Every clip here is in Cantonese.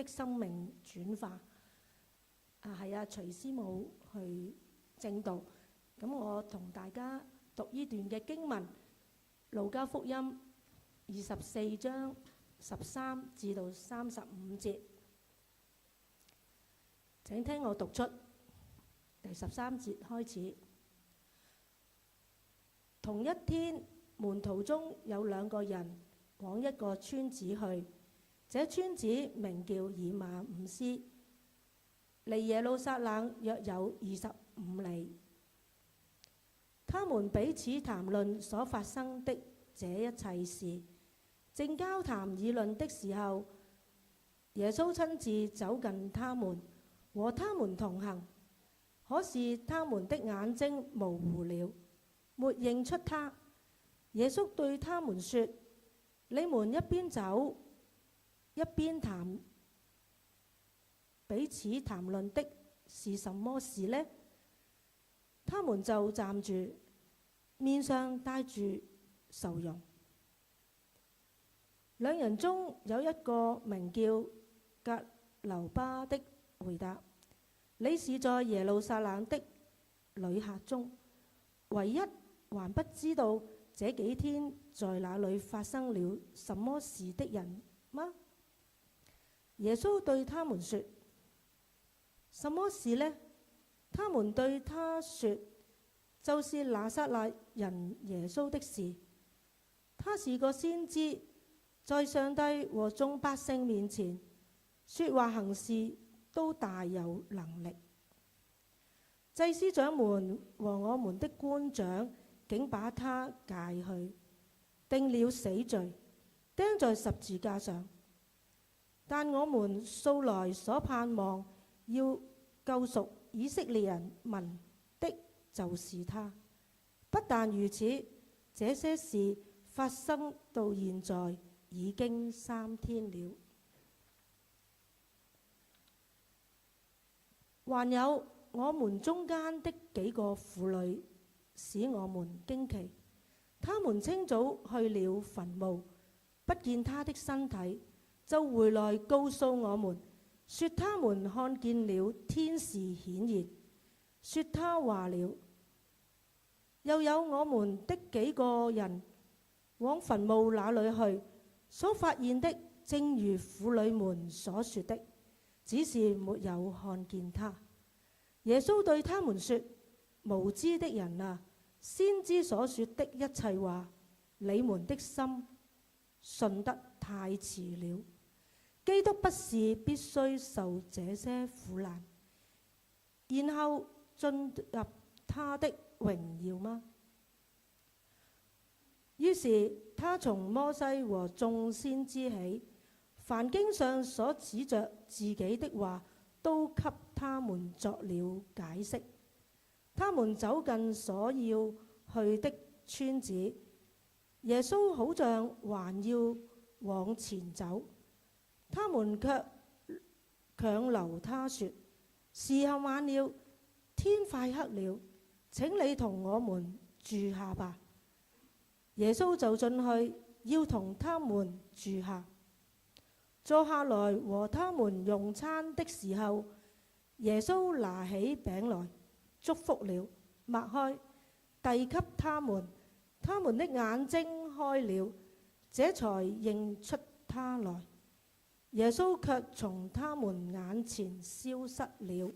生命轉化。係徐師母去證道。咁我同大家讀呢段嘅經文，路加福音24章13至到35節。請聽我讀出第13節開始。同一天，門徒中有2個人往一個村子去，這村子名叫以馬忤斯，離耶路撒冷約有25里。他們彼此談論所發生的這一切事，正交談議論的時候，耶穌親自走近他們，和他們同行。可是他們的眼睛模糊了，沒認出他。耶穌對他們說：你們一邊走，一邊彼此談論的是什麼事呢？他們就站住，面上帶住愁容。2人中有一個名叫格留巴的回答：你是在耶路撒冷的旅客中，唯一還不知道這幾天在那裏發生了什麼事的人嗎？耶穌對他們說：什麼事呢？他們對他說：就是拿撒勒人耶穌的事。他是個先知，在上帝和眾百姓面前說話行事都大有能力。祭司長們和我們的官長竟把他解去，定了死罪，釘在十字架上。但我們素來所盼望要救贖以色列人民的就是他。不但如此，這些事發生到現在已經3天了。還有我們中間的幾個婦女使我們驚奇，他們清早去了墳墓，不見他的身體，就回來告訴我們，說他們看見了天使顯現，說他話了。又有我們的幾個人往墳墓那裏去，所發現的正如婦女們所說的，只是沒有看見他。耶穌對他們說：無知的人啊，先知所說的一切話，你們的心信得太遲了。基督不是必須受這些苦難，然後進入他的榮耀嗎？於是他從摩西和眾先知起，凡經上所指着自己的話，都給他們作了解釋。他們走近所要去的村子，耶穌好像還要往前走，他們卻強留他說：時候晚了，天快黑了，請你同我們住下吧。耶穌就進去，要同他們住下。坐下來和他們用餐的時候，耶穌拿起餅來，祝福了，擘開，遞給他們，他們的眼睛開了，這才認出他來。耶穌卻從他們眼前消失了。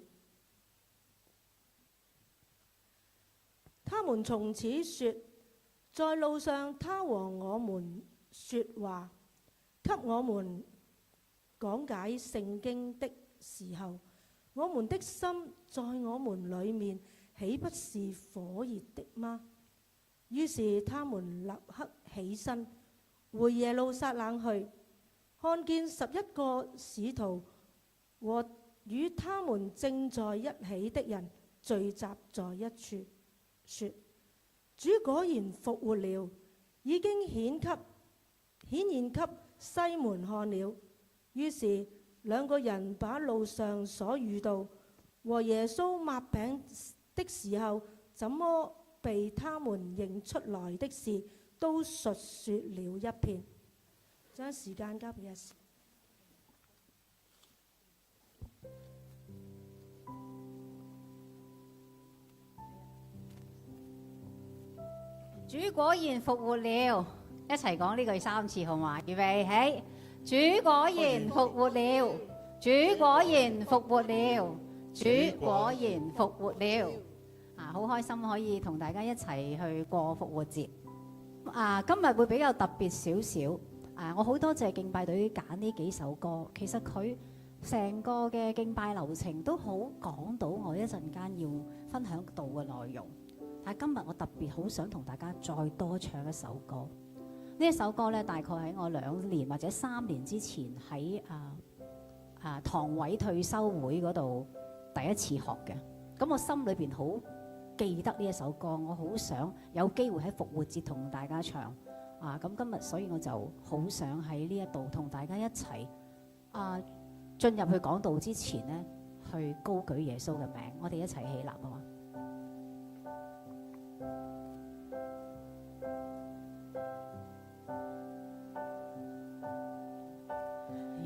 他們從此說，在路上他和我們說話，給我們講解聖經的時候，我們的心在我們裏面豈不是火熱的嗎？於是他們立刻起身，回耶路撒冷去，看見11個使徒和與他們正在一起的人聚集在一處，說：主果然復活了，已經顯現給西門看了。於是2個人把路上所遇到和耶穌擘餅的時候怎麼被他們認出來的事，都述說了一遍。將時間交俾阿士。主果然復活了，一齊講呢句3次好嘛？預備起，主果然復活了，主果然復活了，主果然復活了。好開心可以同大家一齊去過復活節。今日會比較特別少少。我好多謝敬拜隊揀呢幾首歌，其實佢成個嘅敬拜流程都好講到我一陣間要分享到嘅內容。但係今日我特別好想同大家再多唱一首歌。呢一首歌咧，大概喺我2年或者3年之前喺堂委退休會嗰度第一次學嘅。咁我心裏邊好記得呢一首歌，我好想有機會喺復活節同大家唱。咁今日所以我就好想喺呢一度同大家一齊進入去講道之前呢，去高舉耶穌嘅名，我哋一齊起立啊嘛！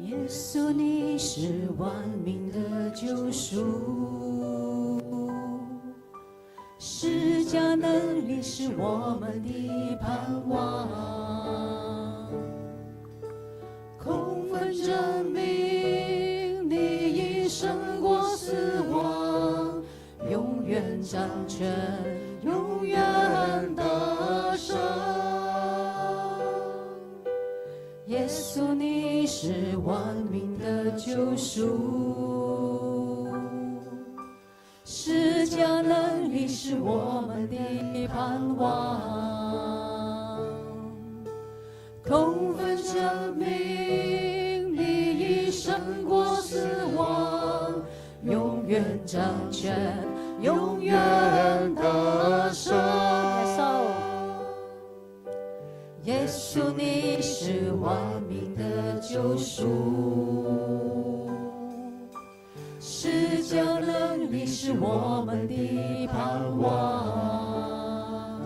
耶穌，你是萬民的救贖，施加能力是我們的盼望，空分證明你已勝過死亡，永遠掌權，永遠得勝。耶穌，你是萬民的救贖，施加能力是我們的盼望，空分證明你已勝過死亡，永遠掌權，永遠得勝。耶穌，你是萬民的救贖，施加能力是我們的盼望，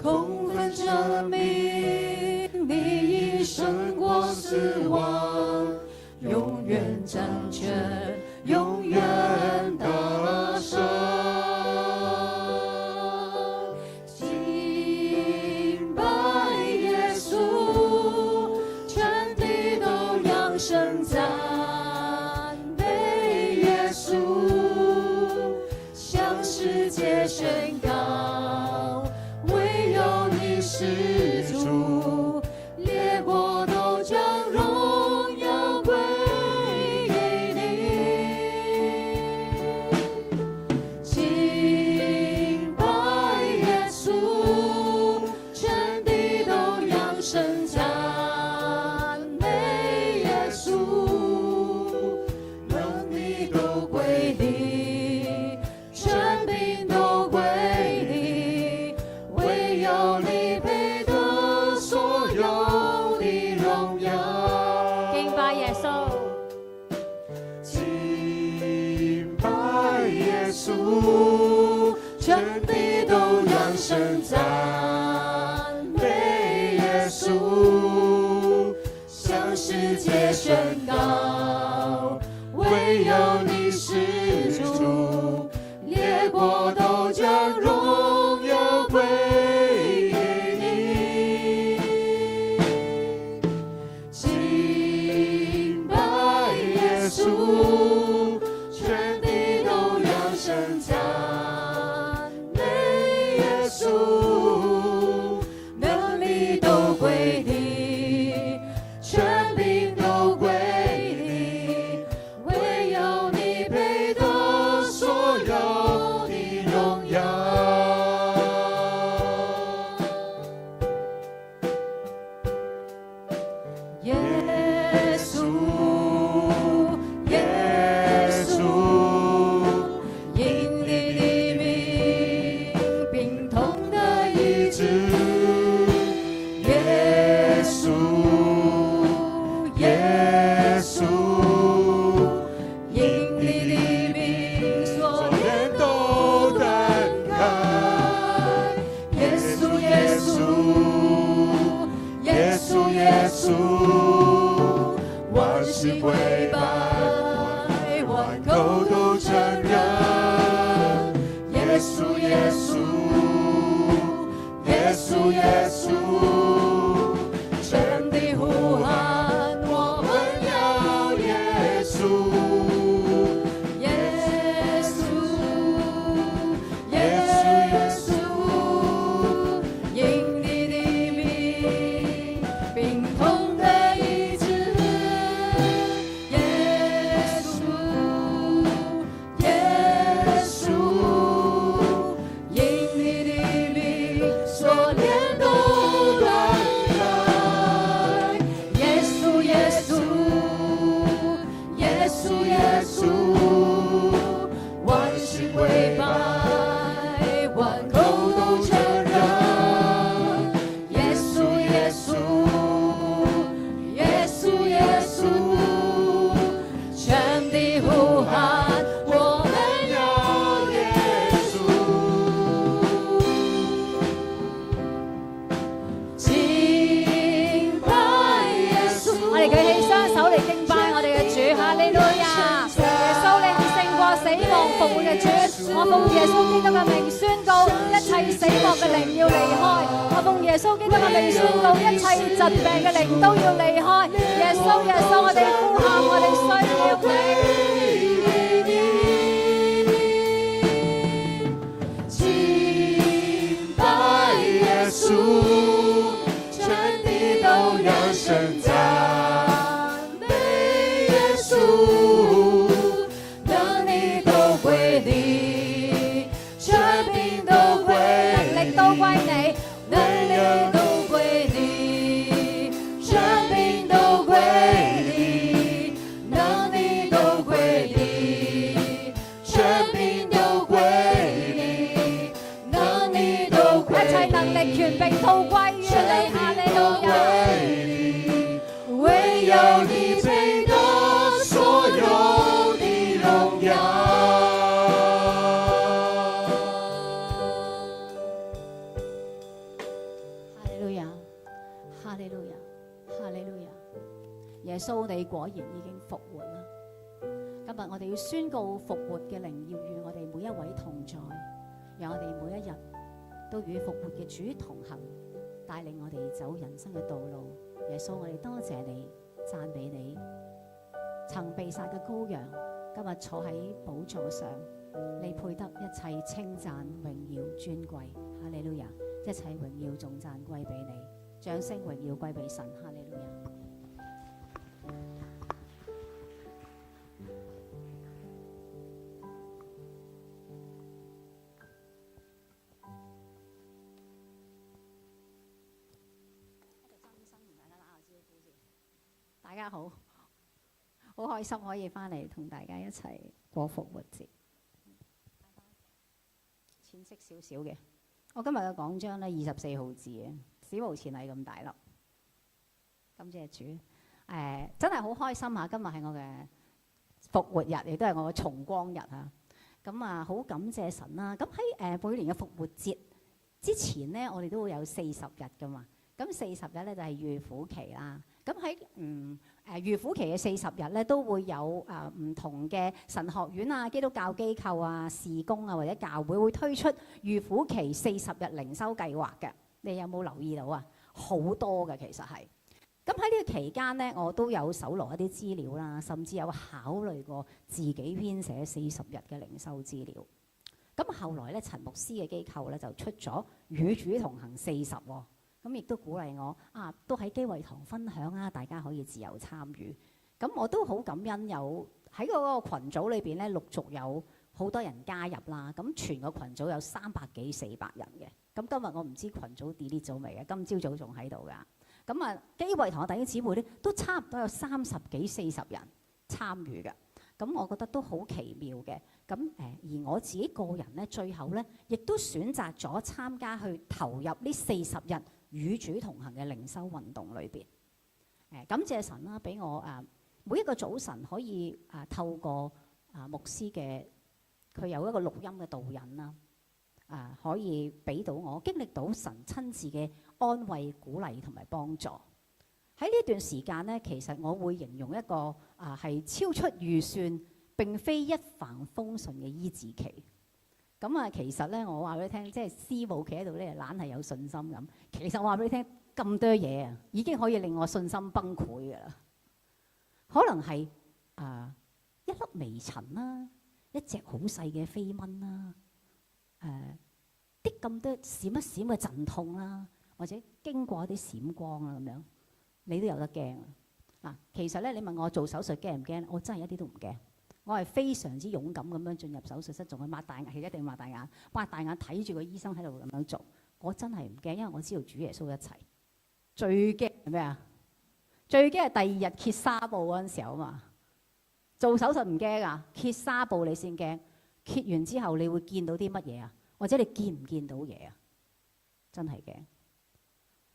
空分證明你已勝過死亡，永遠掌權，永遠得勝。聲讚美耶穌，向世界宣告，唯有你是主，列國都將榮耀歸給你。敬拜耶穌，全地都揚聲讚。全地都揚聲讚美耶穌，向世界宣告，唯有你是主，列國都將榮耀歸給你。敬拜耶穌，全地都揚聲讚。能力都歸你，權柄都歸你，唯有你配得所有的榮耀。耶穌，耶穌，因你的名，病痛的醫治。耶穌，耶穌，因你的名，所有都斷開。耶穌，耶穌，耶穌，耶穌，萬膝跪拜，萬口都承認。耶穌，耶穌，基督嘅名宣告，一切死亡嘅靈要離開。我奉耶穌基督嘅名宣告，一切疾病嘅靈都要離開。耶穌，耶穌，我哋呼喊，我哋需要你。敬拜耶穌，全地都揚聲讚美耶穌，能力都歸你，權柄都歸你，能力都歸你，能力都歸你，權柄都歸你，能力都歸你，權柄都歸你，能力都歸你，一切能力權柄都歸於你，哈利路亞。唯有你配得所有的榮耀。哈利路亞，哈利路亞，哈利路亞。耶穌，你果然已經復活啦！今日我哋要宣告復活嘅靈要與我哋每一位同在，讓我哋每一日都與復活嘅主同行，帶領我哋走人生嘅道路。耶穌，我哋多謝你，讚美你。曾被殺嘅羔羊，今日坐喺寶座上，你配得一切稱讚、榮耀、尊貴。哈利路亞，一切榮耀頌讚歸俾你，掌聲榮耀歸俾神。哈利路亞。大家好，好開心可以翻嚟同大家一齊過復活節。淺色少少嘅，我今日嘅講章呢，24號字嘅，史無前例咁大粒。感謝主，真係好開心啊！今日係我嘅復活日，亦都係我嘅重光日啊！咁啊，好感謝神啦！咁喺每年嘅復活節之前呢，我哋都會有40日噶嘛。咁40日咧就係預苦期啦。咁喺預苦期嘅40日咧，都會有唔同嘅神學院啊、基督教機構啊、事工啊或者教會會推出預苦期40日靈修計劃嘅。你有冇留意到啊？好多嘅其實係。咁喺呢個期間咧，我都有搜羅一啲資料啦，甚至有考慮過自己編寫40日嘅靈修資料。咁後來咧，陳牧師嘅機構咧就出咗與主同行40喎。咁亦都鼓勵我都喺基慧堂分享啊，大家可以自由參與。咁我都好感恩有喺嗰個羣組裏邊咧，陸續有好多人加入啦。咁全個群組有300幾400人嘅。咁今日我唔知群組 delete 咗未嘅，今朝早仲喺度㗎。咁基慧堂嘅弟兄姊妹咧，都差唔多有30幾40人參與嘅。咁我覺得都好奇妙嘅。咁而我自己個人咧，最後咧亦都選擇咗參加去投入呢40日與主同行嘅靈修運動裏邊。感謝神啦，俾我每一個早晨可以透過牧師嘅佢有一個錄音嘅導引啦，可以俾到我經歷到神親自嘅安慰、鼓勵同埋幫助。喺呢段時間咧，其實我會形容一個係超出預算，並非一帆風順嘅醫治期。咁其實咧，我話俾你聽，即係師母企喺度咧，懶係有信心咁。其實我話俾你聽，咁多嘢啊，已經可以令我信心崩潰㗎啦。可能係一粒微塵啦，一隻好細嘅飛蚊啦，啲咁多閃一閃嘅陣痛啦，或者經過一啲閃光啦咁樣，你都有得驚啊！其實咧，你問我做手術驚唔驚？我真係一啲都唔驚。我係非常之勇敢咁樣進入手術室，仲去擘大眼，一定要擘大眼，擘大眼睇住個醫生喺度咁樣做。我真係唔驚，因為我知道主耶穌一齊。最驚係咩啊？最驚係第二日揭紗布嗰陣時候啊嘛。做手術唔驚啊，揭紗布你先驚。揭完之後你會見到啲乜嘢啊？或者你見唔見到嘢啊？真係驚。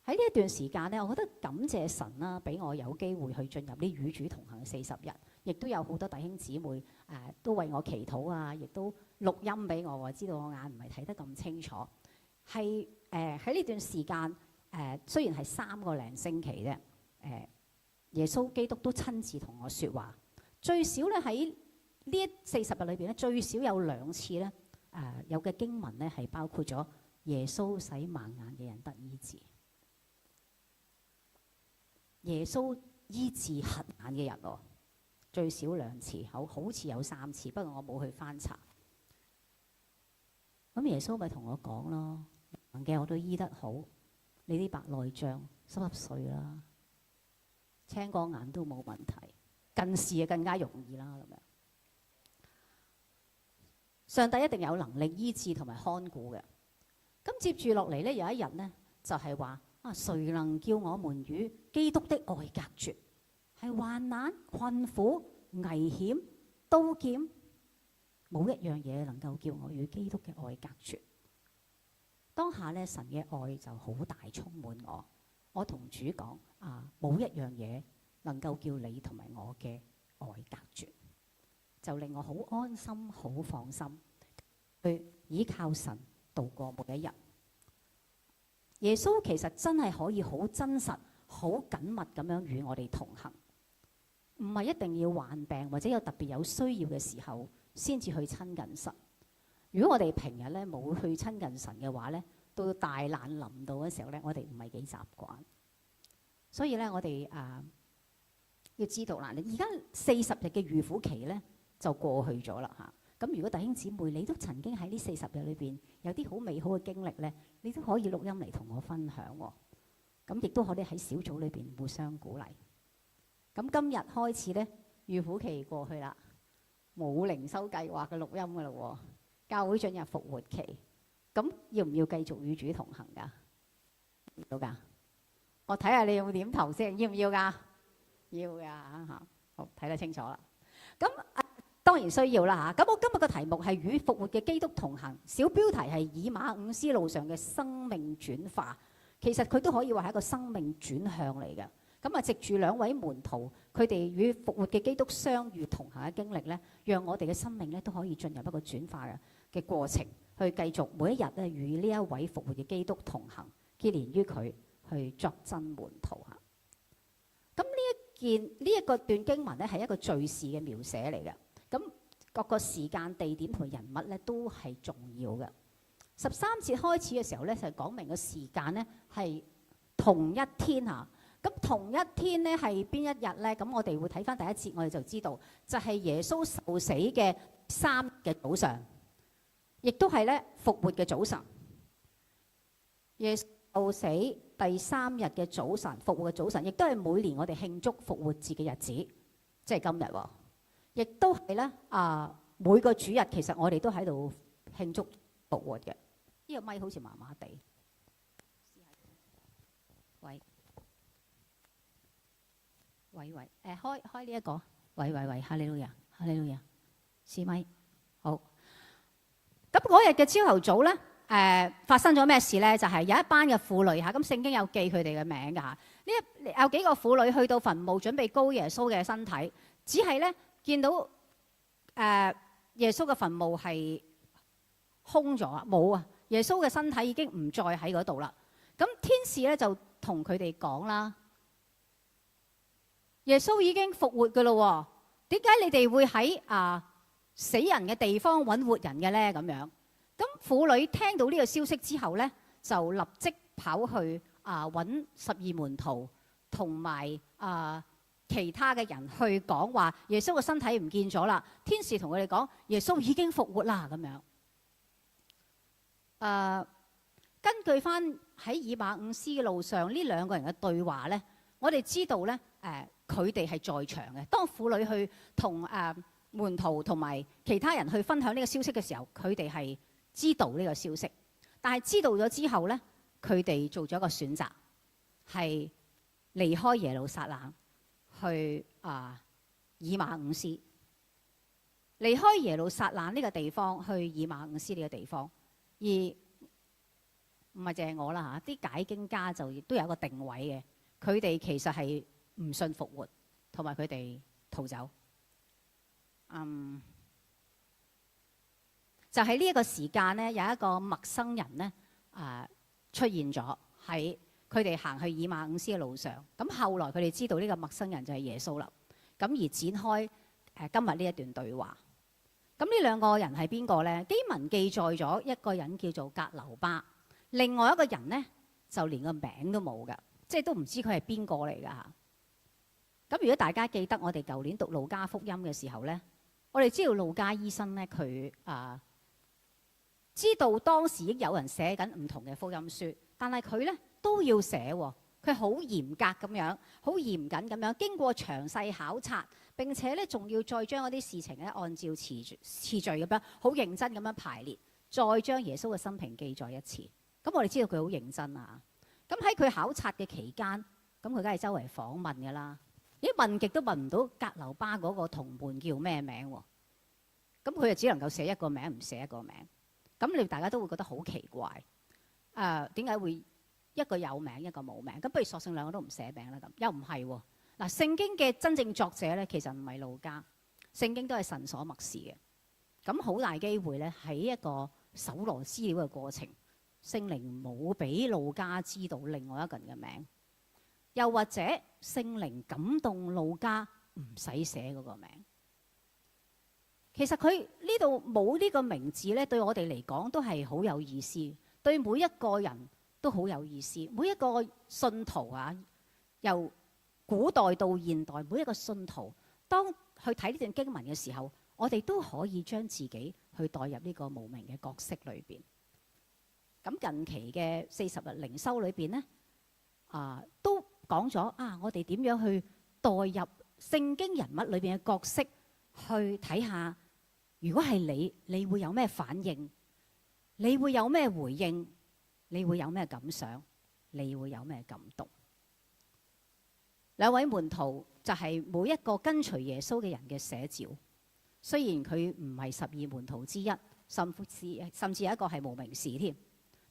喺呢一段時間咧，我覺得感謝神啦，俾我有機會去進入啲與主同行嘅40日。亦都有好多弟兄姊妹都為我祈禱啊，亦都錄音俾我，知道我眼唔係睇得咁清楚。係喺呢段時間雖然係3個零星期啫，耶穌基督都親自同我説話。最少咧喺呢40日裏邊咧，最少有2次咧有嘅經文咧係包括咗耶穌使盲眼嘅人得醫治，耶穌醫治瞎眼嘅人喎，最少2次，好似有3次，不過我冇去翻查。咁耶穌咪同我講咯，盲嘅我都醫得好，你啲白內障濕碎啦，青光眼都冇問題，近視啊更加容易啦咁樣。上帝一定有能力醫治同埋看顧嘅。咁接住落嚟咧，有一日咧就係話啊，誰能叫我們與基督的愛隔絕？係患難、困苦、危險、刀劍，冇一樣嘢能夠叫我與基督嘅愛隔絕。當下咧，神嘅愛就好大充滿我。我同主講啊，冇一樣嘢能夠叫你同埋我嘅愛隔絕，就令我好安心、好放心去依靠神度過每一日。耶穌其實真係可以好真實、好緊密咁樣與我哋同行，唔係一定要患病或者有特別有需要嘅時候先至去親近神。如果我哋平日咧冇去親近神嘅話咧，到大難臨到嘅時候咧，我哋唔係幾習慣。所以咧，我哋要知道啦，而家40日嘅預苦期咧就過去咗啦嚇。咁如果弟兄姊妹你都曾經喺呢40日裏邊有啲好美好嘅經歷咧，你都可以錄音嚟同我分享喎。咁亦都可以喺小組裏邊互相鼓勵。咁今日開始咧，預苦期過去啦，冇靈修計劃嘅錄音噶啦喎，教會進入復活期。咁要唔要繼續與主同行㗎？要㗎。我睇下你有冇點頭先，要唔要㗎？要㗎嚇。好，睇得清楚啦。咁當然需要啦嚇。咁我今日嘅題目係與復活嘅基督同行，小標題係以馬忤斯路上嘅生命轉化。其實佢都可以話係一個生命轉向嚟嘅。咁啊，藉住2位門徒佢哋與復活嘅基督相遇同行嘅經歷咧，讓我哋嘅生命咧都可以進入一個轉化嘅過程，去繼續每一日咧與呢一位復活嘅基督同行，結連於佢去作真門徒嚇。咁呢一個段經文咧係一個敘事嘅描寫嚟嘅。咁各個時間、地點同人物咧都係重要嘅。13節開始嘅時候咧就講明個時間咧係同一天嚇。咁同一天咧係邊一日咧？咁我哋會睇翻第一節，我哋就知道就係耶穌受死嘅3日嘅早上，亦都係咧復活嘅早晨。耶穌受死第3日嘅早晨，復活嘅早晨，亦都係每年我哋慶祝復活節嘅日子，即係今日喎。亦都係咧每個主日其實我哋都喺度慶祝復活嘅。呢個咪好似麻麻地，喂。喂，開呢一個，喂，哈利路亞，哈利路亞，試咪好。咁嗰日嘅朝頭早咧，發生咗咩事咧？就係有一班嘅婦女嚇，咁聖經有記佢哋嘅名㗎嚇。有幾個婦女去到墳墓準備膏耶穌嘅身體，只係咧見到耶穌嘅墳墓係空咗啊，冇啊，耶穌嘅身體已經唔再喺嗰度啦。咁天使咧就同佢哋講啦。耶穌已經復活㗎咯喎，點解你哋會喺死人嘅地方揾活人嘅咧？咁樣，咁婦女聽到呢個消息之後咧，就立即跑去揾12門徒同埋其他嘅人去講話，耶穌嘅身體唔見咗啦。天使同佢哋講，耶穌已經復活啦咁樣。根據翻喺以馬忤斯嘅路上呢2個人嘅對話咧，我哋知道咧佢哋係在場嘅。當婦女去同門徒同埋其他人去分享呢個消息嘅時候，佢哋係知道呢個消息。但係知道咗之後咧，佢哋做咗一個選擇，係離開耶路撒冷去以馬忤斯。離開耶路撒冷呢個地方去以馬忤斯呢個地方，而唔係淨係我啦嚇，啲解經家就亦都有一個定位嘅。佢哋其實係唔信復活，同埋佢哋逃走。就喺呢一個時間咧，有一個陌生人咧出現咗喺佢哋行去以馬忤斯嘅路上。咁後來佢哋知道呢個陌生人就係耶穌啦。咁而展開今日呢一段對話。咁呢兩個人係邊個呢？經文記載咗一個人叫做格留巴，另外一個人呢，就連個名都冇㗎，即係都唔知佢係邊個嚟㗎嚇。咁如果大家記得我哋舊年讀路加福音嘅時候呢，我哋知道路加醫生呢，佢知道當時已經有人寫緊唔同嘅福音書，但係佢呢都要寫喎。佢好嚴格咁樣，好嚴謹咁樣，經過詳細考察，並且咧仲要再將嗰啲事情咧按照次序咁樣，好認真咁樣排列，再將耶穌嘅生平記載一次。咁我哋知道佢好認真啊。咁喺佢考察嘅期間，咁佢梗係周圍訪問㗎啦。咦，問極都問唔到格留巴嗰個同伴叫咩名喎？咁佢就只能夠寫一個名，唔寫一個名。咁你大家都會覺得好奇怪。點解會一個有名一個冇名？咁不如索性兩個都唔寫名啦。咁又唔係喎。嗱，聖經嘅真正作者咧，其實唔係路加，聖經都係神所默示嘅。咁好大機會咧，喺一個搜羅資料嘅過程，聖靈冇俾路加知道另外一個人嘅名，又或者聖靈感動路加唔使寫嗰個名。其實佢呢度冇呢個名字咧，對我哋嚟講都係好有意思，對每一個人都好有意思。每一個信徒啊，由古代到現代，每一個信徒當去睇呢段經文嘅時候，我哋都可以將自己去代入呢個無名嘅角色裏邊。咁近期嘅40日靈修裏邊呢，都講咗我哋點樣去代入聖經人物裏邊嘅角色，去睇下如果係你會有咩反應？你會有咩回應？你會有咩感想？你會有咩感動？兩位門徒就係每一個跟隨耶穌嘅人嘅寫照。雖然佢唔係12門徒之一，甚至有一個係無名氏添，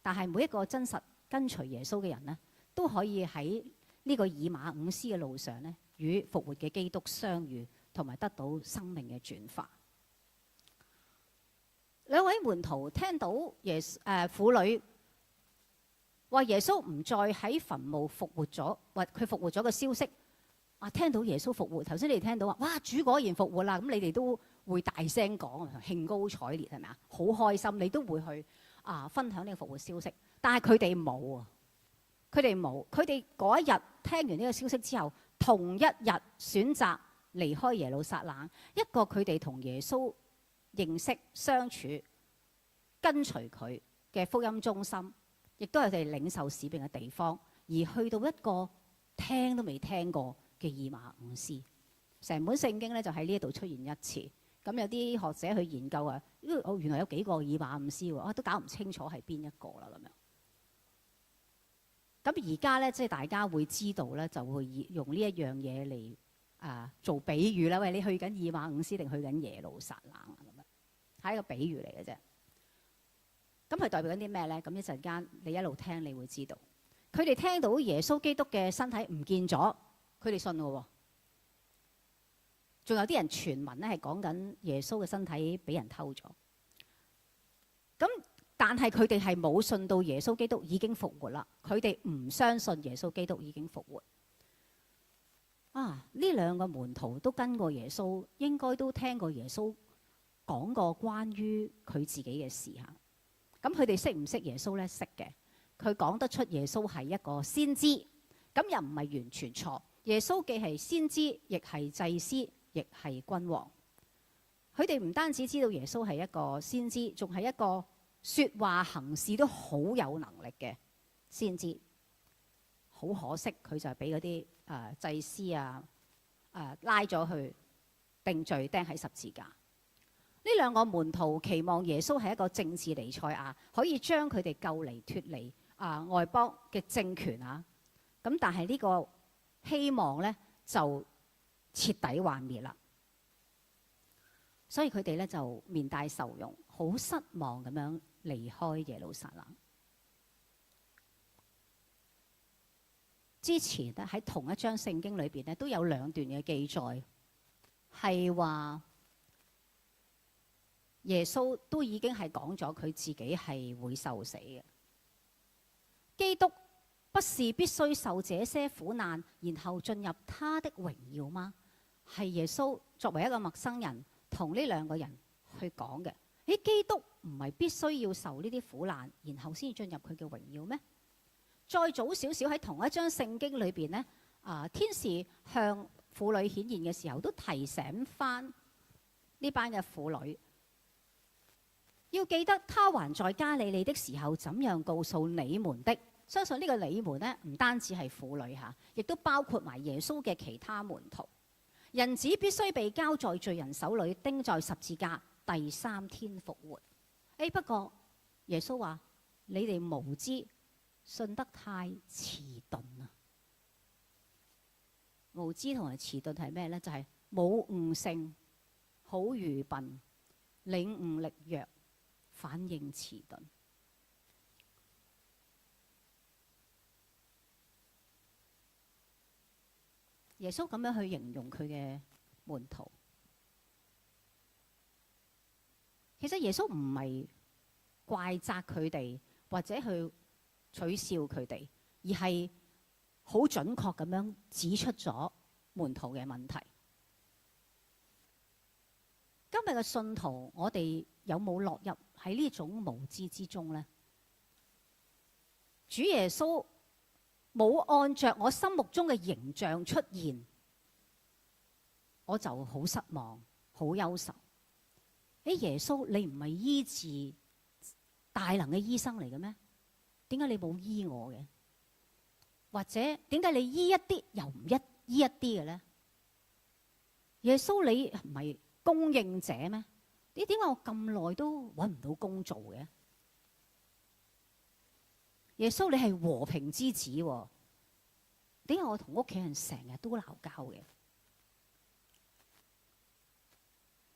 但係每一個真實跟隨耶穌嘅人呢，都可以喺呢個以馬忤斯嘅路上呢，與復活嘅基督相遇，同埋得到生命嘅轉化。兩位門徒聽到婦女話耶穌唔再喺墳墓復活咗，或佢復活咗嘅消息，聽到耶穌復活，頭先你哋聽到話，哇，主果然復活啦，咁你哋都會大聲講，興高采烈係咪啊？好開心，你都會去分享呢個復活消息。但係佢哋冇啊，佢哋嗰一日聽完呢個消息之後，同一日選擇離開耶路撒冷，一個佢哋同耶穌認識相處、跟隨佢嘅福音中心，亦都係佢哋領受使命嘅地方，而去到一個聽都未聽過嘅以馬忤斯。成本聖經咧就喺呢一度出現一次。咁有啲學者去研究原來有幾個以馬忤斯喎，都搞唔清楚係邊一個啦咁樣。咁而家咧，即係大家會知道咧，就會用呢一樣嘢嚟做比喻啦。喂，你去緊以馬忤斯定去緊耶路撒冷啊？咁樣係一個比喻嚟嘅啫。咁係代表緊啲咩咧？咁一陣間你一路聽，你會知道。佢哋聽到耶穌基督嘅身體唔見咗，佢哋信嘅喎。仲有啲人傳聞咧係講緊耶穌嘅身體俾人偷咗。咁但係佢哋係冇信到耶穌基督已經復活啦。佢哋唔相信耶穌基督已經復活。呢兩個門徒都跟過耶穌，應該都聽過耶穌講過關於佢自己嘅事嚇。咁佢哋識唔識耶穌咧？識嘅。佢講得出耶穌係一個先知，咁又唔係完全錯。耶穌既係先知，亦係祭司，亦係君王。佢哋唔單止知道耶穌係一個先知，仲係一個說話行事都好有能力嘅先知。好可惜，佢就係俾嗰啲祭司拉咗去定罪，釘喺十字架。呢兩個門徒期望耶穌係一個政治彌賽亞，可以將佢哋救離脫離外邦嘅政權啊。咁但係呢個希望咧就徹底幻滅啦。所以佢哋咧就面帶愁容，好失望咁樣離開耶路撒冷。之前咧喺同一章聖經裏邊咧都有兩段嘅記載，係話耶穌都已經係講咗佢自己係會受死嘅。基督不是必須受這些苦難，然後進入他的榮耀嗎？係耶穌作為一個陌生人，同呢兩個人去講嘅。基督唔係必須要受呢啲苦難，然後先進入佢嘅榮耀咩？再早少少喺同一章聖經裏邊呢，天使向婦女顯現嘅時候，都提醒翻呢班嘅婦女，要記得他還在加利利的時候，怎樣告訴你們的。相信呢個你們呢，唔單止係婦女嚇，亦都包括埋耶穌嘅其他門徒。人子必須被交在罪人手裏，釘在十字架，第3天復活。不過耶穌話：你哋無知，信得太遲鈍啦。無知同埋遲鈍係咩呢？就係冇悟性，好愚笨，領悟力弱，反應遲鈍。耶穌咁樣去形容佢嘅門徒，其實耶穌唔係怪責佢哋或者去取笑佢哋，而係好準確咁樣指出咗門徒嘅問題。今日嘅信徒，我哋有冇落入喺呢種無知之中呢？主耶穌冇按着我心目中嘅形象出現，我就好失望、好憂愁。耶穌，你唔係醫治大能嘅醫生嚟嘅咩？點解你冇醫我嘅？或者點解你醫一啲又唔醫一啲嘅呢？耶穌，你唔係供應者咩？點解我咁耐都揾唔到工做嘅？耶穌，你係和平之子喎，點解我同屋企人成日都鬧交嘅？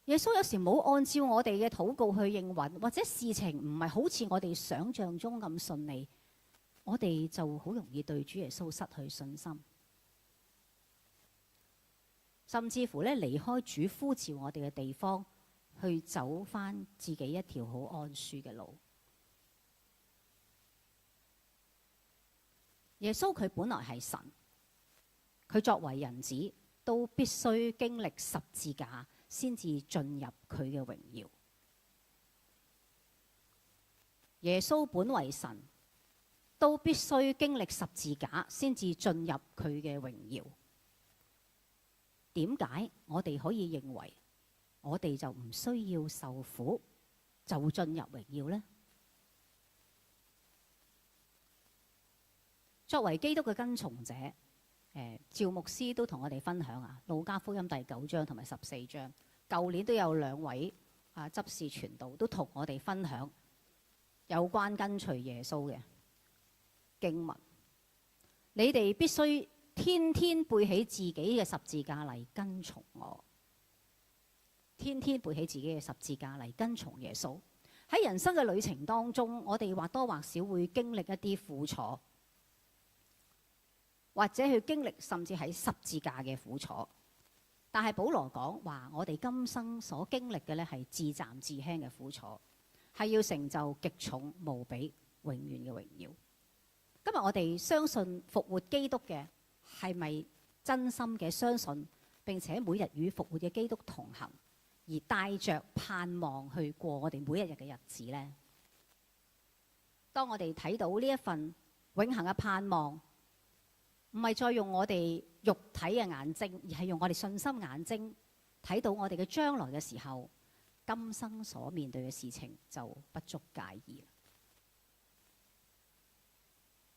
耶穌有時冇按照我哋嘅禱告去應允，或者事情唔係好似我哋想象中咁順利，我哋就好容易對主耶穌失去信心，甚至乎咧離開主呼召我哋嘅地方，去走返自己一條好安舒嘅路。耶穌佢本來係神，佢作為人子都必須經歷十字架先至進入佢嘅榮耀。耶穌本為神，都必須經歷十字架先至進入佢嘅榮耀。點解我哋可以認為我哋就唔需要受苦就進入榮耀呢？作為基督嘅跟從者，趙牧師都同我哋分享路加福音第9章同埋14章。舊年都有2位執事傳道都同我哋分享有關跟隨耶穌嘅經文。你哋必須天天背起自己嘅十字架嚟跟從我，天天背起自己嘅十字架嚟跟從耶穌。喺人生嘅旅程當中，我哋或多或少會經歷一啲苦楚，或者去經歷甚至喺十字架嘅苦楚。但係保羅講話，我哋今生所經歷嘅咧係至暫至輕嘅苦楚，係要成就極重無比永遠嘅榮耀。今日我哋相信復活基督嘅，係咪真心嘅相信，並且每日與復活嘅基督同行，而帶着盼望去過我哋每一日嘅日子呢？當我哋睇到呢一份永恆嘅盼望，唔係再用我哋肉體嘅眼睛，而係用我哋信心眼睛睇到我哋嘅將來嘅時候，今生所面對嘅事情就不足介意。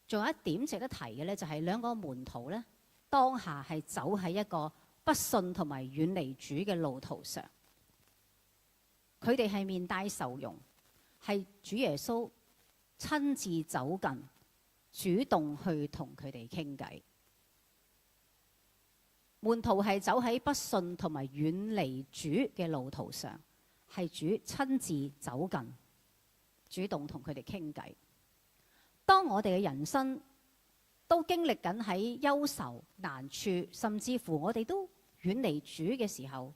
仲有一點值得提嘅呢，就係兩個門徒呢，當下係走喺一個不信同埋遠離主嘅路途上。佢哋係面帶愁容，係主耶穌親自走近，主動去同佢哋傾偈。門徒係走喺不信同埋遠離主嘅路途上，係主親自走近，主動同佢哋傾偈。當我哋嘅人生都經歷緊喺憂愁、難處，甚至乎我哋都遠離主嘅時候，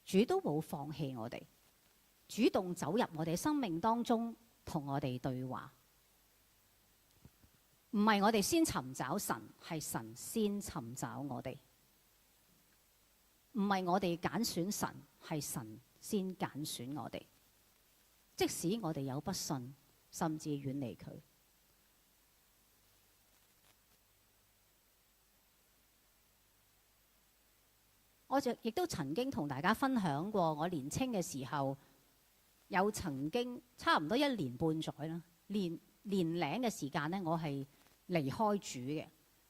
主都冇放棄我哋，主動走入我哋生命當中，同我哋對話。唔係我哋先尋找神，係神先尋找我哋。唔係我哋揀選神，係神先揀選我哋，即使我哋有不信，甚至遠離佢。我亦都曾經同大家分享過，我年青嘅時候有曾經差唔多1年半載啦，年零嘅時間呢，我係離開主嘅。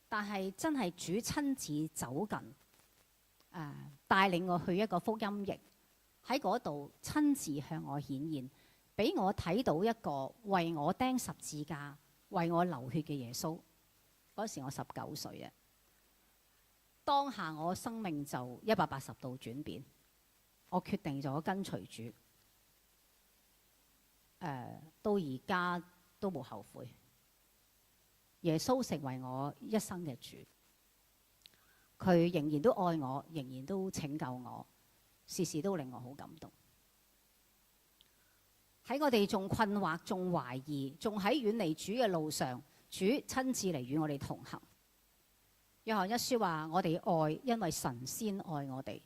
但係真係主親自走近，帶領我去一個福音營，喺嗰度親自向我顯現，俾我睇到一個為我釘十字架、為我流血嘅耶穌。嗰時我19歲啊，當下我生命就180度轉變，我決定咗跟隨主，到而家都冇後悔。耶穌成為我一生嘅主，佢仍然都愛我，仍然都拯救我，事事都令我好感動。喺我哋仲困惑、仲懷疑、仲喺遠離主嘅路上，主親自嚟與我哋同行。約翰一書話：我哋愛，因為神先愛我哋。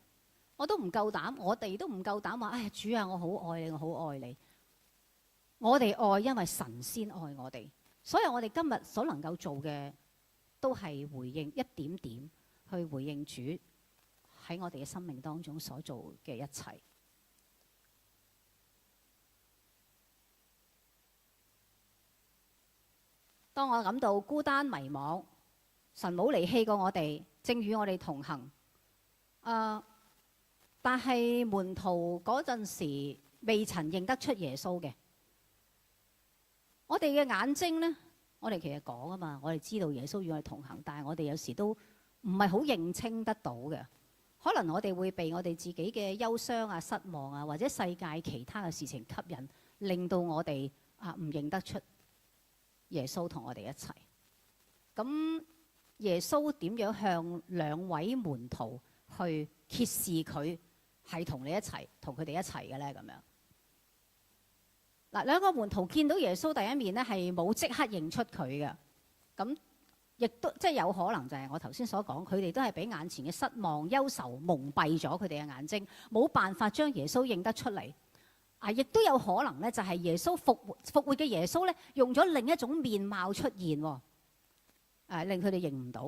我都唔夠膽，我哋都唔夠膽話：哎呀，主啊，我好愛你，我好愛你。我哋愛，因為神先愛我哋。所以我哋今日所能夠做嘅，都係回應一點點，去回應主喺我哋嘅生命當中所做嘅一切。當我感到孤單迷惘，神冇離棄過我哋，正與我哋同行。但係門徒嗰陣時未曾認得出耶穌嘅。我哋嘅眼睛呢，我哋其實講啊嘛，我哋知道耶穌與我哋同行，但係我哋有時都唔係好認清得到嘅。可能我哋會被我哋自己嘅憂傷啊、失望啊，或者世界其他嘅事情吸引，令到我哋唔認得出耶穌同我哋一齊。咁耶穌點樣向2位門徒去揭示佢係同你一齊，同佢哋一齊嘅咧？咁樣。嗱，2個門徒見到耶穌第一面咧，係冇即刻認出佢嘅。咁亦都即係有可能就係我頭先所講，佢哋都係俾眼前嘅失望、憂愁蒙蔽咗佢哋嘅眼睛，冇辦法將耶穌認得出嚟。亦都有可能咧，就係耶穌復活嘅耶穌咧，用咗另一種面貌出現，令佢哋認唔到。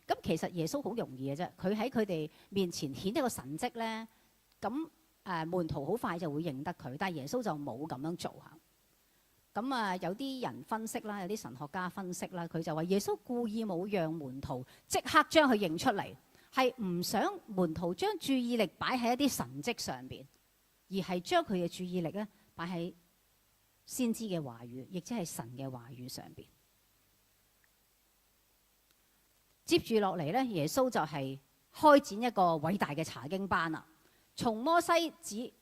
咁其實耶穌好容易嘅啫，佢喺佢哋面前顯一個神蹟咧，咁門徒好快就會認得佢，但係耶穌就冇咁樣做嚇。咁有啲人分析啦，有啲神學家分析啦，佢就話耶穌故意冇讓門徒即刻將佢認出嚟，係唔想門徒將注意力擺喺一啲神蹟上邊，而係將佢嘅注意力咧擺喺先知嘅話語，亦即係神嘅話語上邊。接住落嚟咧，耶穌就係開展一個偉大嘅查經班啦。從摩西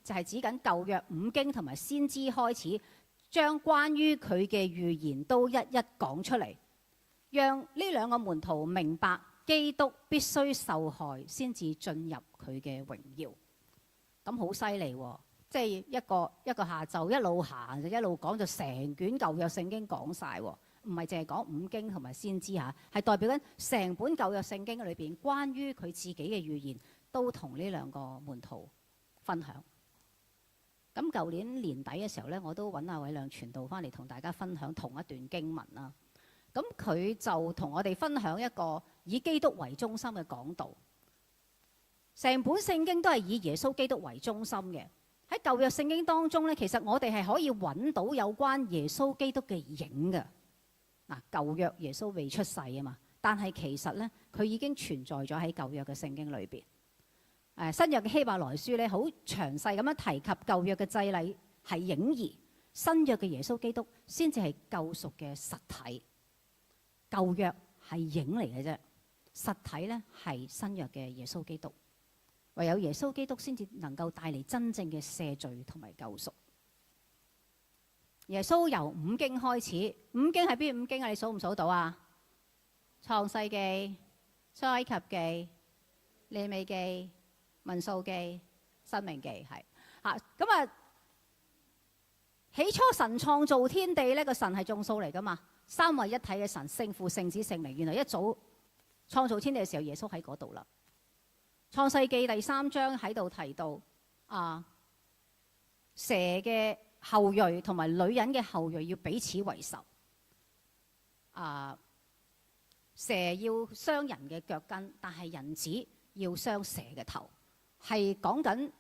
就係指緊舊約5經同埋先知開始，將關於佢嘅預言都一一講出嚟，讓呢2個門徒明白基督必須受害先至進入佢嘅榮耀。咁好犀利喎！即係一個下晝一路行就一路講，就成卷舊約聖經講晒喎，唔係淨係講5經同埋先知嚇，係代表緊成本舊約聖經裏邊關於佢自己嘅預言，都同呢2個門徒分享。咁舊年年底嘅時候呢，我都揾阿偉亮傳道翻嚟同大家分享同一段經文啦。咁佢就同我哋分享一個以基督為中心嘅講道。成本聖經都係以耶穌基督為中心嘅。喺舊約聖經當中呢，其實我哋係可以揾到有關耶穌基督嘅影嘅。嗱，舊約耶穌未出世啊嘛，但係其實呢，佢已經存在咗喺舊約嘅聖經裏邊。新約嘅希伯來書咧，好詳細咁樣提及舊約嘅祭禮係影兒，新約嘅耶穌基督先至係救贖嘅實體。舊約係影嚟嘅啫，實體咧係新約嘅耶穌基督。唯有耶穌基督先至能夠帶嚟真正嘅赦罪同埋救贖。耶穌由5經開始，5經係邊5經啊？你數唔數到啊？創世記、出埃及記、利未記、民數記、申命記，係嚇。咁起初神創造天地呢，個神係眾數嚟噶嘛，三位一體嘅神，聖父、聖子、聖靈。原來一早創造天地嘅時候，耶穌喺嗰度啦。創世記第3章喺度提到蛇嘅後裔同埋女人嘅後裔要彼此為仇。蛇要傷人嘅腳跟，但係人子要傷蛇嘅頭，係講緊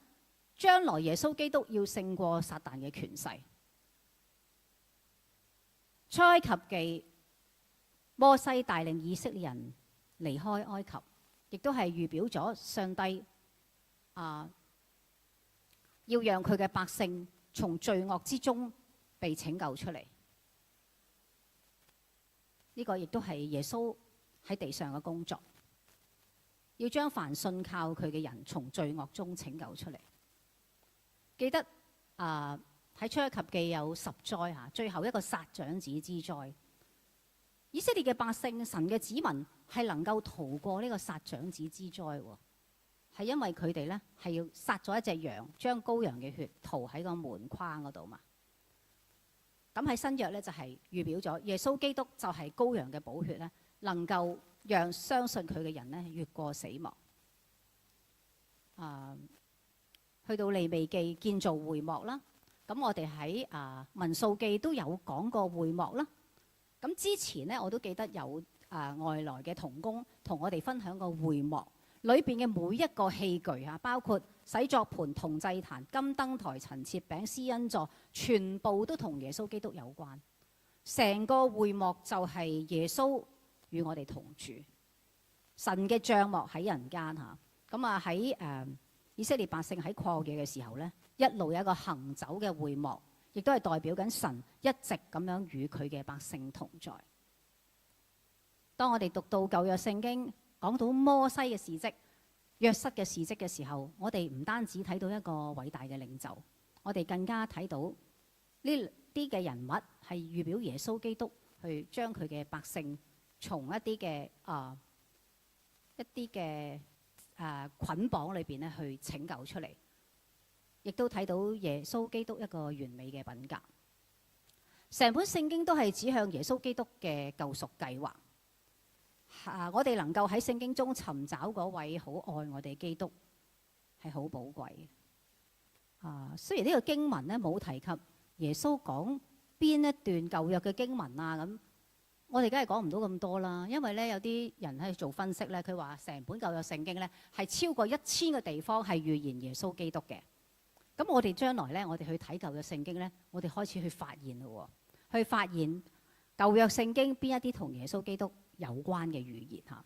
將來耶穌基督要勝過撒旦嘅權勢。出埃及記，摩西帶領以色列人離開埃及，亦都係預表咗上帝要讓佢嘅百姓從罪惡之中被拯救出嚟。呢個亦都係耶穌喺地上嘅工作，要將凡信靠佢嘅人從罪惡中拯救出嚟。記得喺出埃及記有10災嚇，最後一個殺長子之災。以色列嘅百姓，神嘅子民係能夠逃過呢個殺長子之災喎，係因為佢哋呢係要殺咗一隻羊，將羔羊嘅血塗喺個門框嗰度嘛。咁喺新約呢，就係預表咗耶穌基督就係羔羊嘅寶血呢，能夠讓相信佢嘅人呢越過死亡。去到利未記建造會幕啦，咁我哋喺民數記都有講過會幕啦。咁之前呢，我都記得有外來嘅同工同我哋分享過會幕裏邊嘅每一個器具嚇，包括洗作盤、銅祭壇、金燈台、陳設餅、施恩座，全部都同耶穌基督有關。成個會幕就係耶穌與我哋同住，神嘅帳幕喺人間嚇。咁喺以色列百姓喺曠野嘅時候呢，一路有一個行走嘅會幕，亦都係代表緊神一直咁樣與佢嘅百姓同在。當我哋讀到舊約聖經講到摩西嘅事蹟、約瑟嘅事蹟嘅時候，我哋唔單止睇到一個偉大嘅領袖，我哋更加睇到呢啲嘅人物係預表耶穌基督去將佢嘅百姓從一啲嘅捆綁裏邊咧去拯救出嚟，亦都睇到耶穌基督一個完美嘅品格。成本聖經都係指向耶穌基督嘅救贖計劃。我哋能夠喺聖經中尋找嗰位好愛我哋基督，係好寶貴嘅。雖然呢個經文咧冇提及耶穌講邊一段舊約嘅經文啊，咁我哋梗係講唔到咁多啦。因為咧有啲人喺度做分析咧，佢話成本舊約聖經咧係超過1000個地方係預言耶穌基督嘅。咁我哋將來咧，我哋去睇舊約聖經咧，我哋開始去發現咯，去發現舊約聖經邊一啲同耶穌基督有關嘅預言嚇。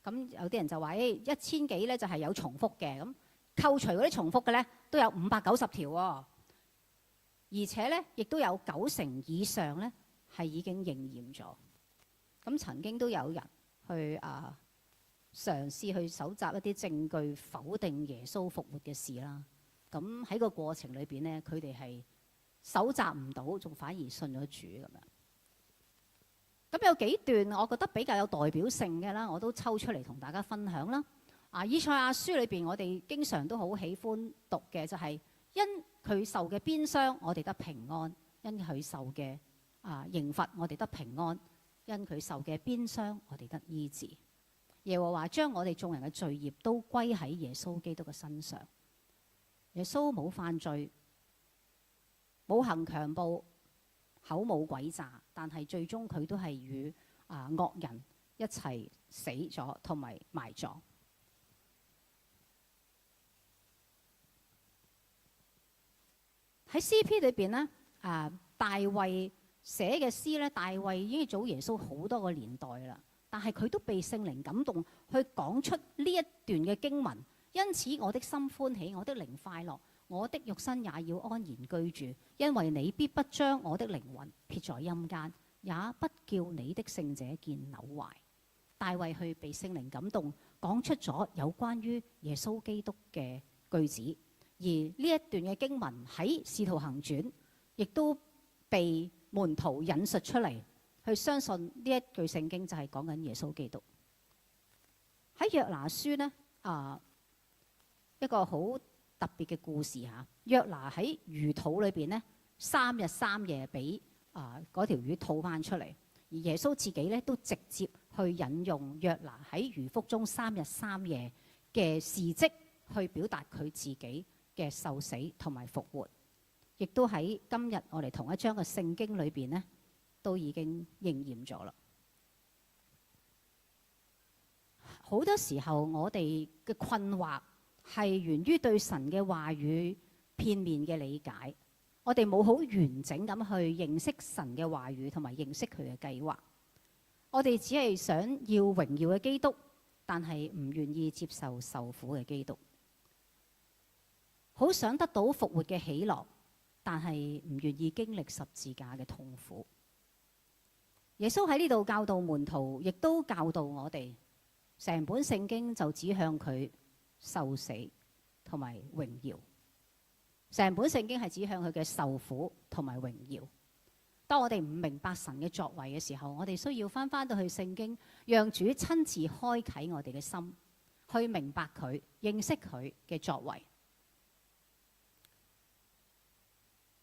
咁有啲人就話1000幾咧就係有重複嘅，咁扣除嗰啲重複嘅咧都有590條喎，而且咧亦都有90%以上咧係已經應驗咗。咁曾經都有人去嘗試去搜集一啲證據否定耶穌復活嘅事啦。咁喺個過程裏邊咧，佢哋係搜集唔到，仲反而信咗主咁樣。咁有幾段我覺得比較有代表性嘅啦，我都抽出嚟同大家分享啦。以賽亞書裏邊我哋經常都好喜歡讀嘅就係因佢受嘅鞭傷，我哋得平安；因佢受嘅刑罰，我哋得平安；因佢受嘅鞭傷，我哋得醫治。耶和華將我哋眾人嘅罪孽都歸喺耶穌基督嘅身上。耶穌冇犯罪，冇行強暴，口冇詭詐，但係最終佢都係與惡人一齊死咗同埋埋葬。喺詩篇裏邊呢，大衛寫嘅詩咧，大衛已經早耶穌好多個年代啦，但係佢都被聖靈感動去講出呢一段嘅經文。因此我的心歡喜，我的靈快樂，我的肉身也要安然居住，因為你必不將我的靈魂撇在陰間，也不叫你的聖者見朽壞。大衛去被聖靈感動，講出咗有關於耶穌基督嘅句子，而呢一段嘅經文喺《使徒行傳》亦都被門徒引述出嚟，去相信呢一句聖經就係講緊耶穌基督。喺約拿書呢，一個好特別嘅故事嚇。約拿喺魚肚裏邊呢，3日3夜俾嗰條魚吐翻出嚟，而耶穌自己咧都直接去引用約拿喺魚腹中3日3夜嘅事蹟，去表達佢自己嘅受死同埋復活。亦都喺今日我哋同一章嘅聖經裏邊呢，都已經應驗咗啦。好多時候我哋嘅困惑係源於對神嘅話語片面嘅理解，我哋冇好完整咁去認識神嘅話語同埋認識佢嘅計劃。我哋只係想要榮耀嘅基督，但係唔願意接受受苦嘅基督。好想得到復活嘅喜樂，但係唔願意經歷十字架嘅痛苦。耶穌喺呢度教導門徒，亦都教導我哋，成本聖經就指向佢受死同埋榮耀。成本聖經係指向佢嘅受苦同埋榮耀。當我哋唔明白神嘅作為嘅時候，我哋需要翻到去聖經，讓主親自開啟我哋嘅心，去明白佢，認識佢嘅作為。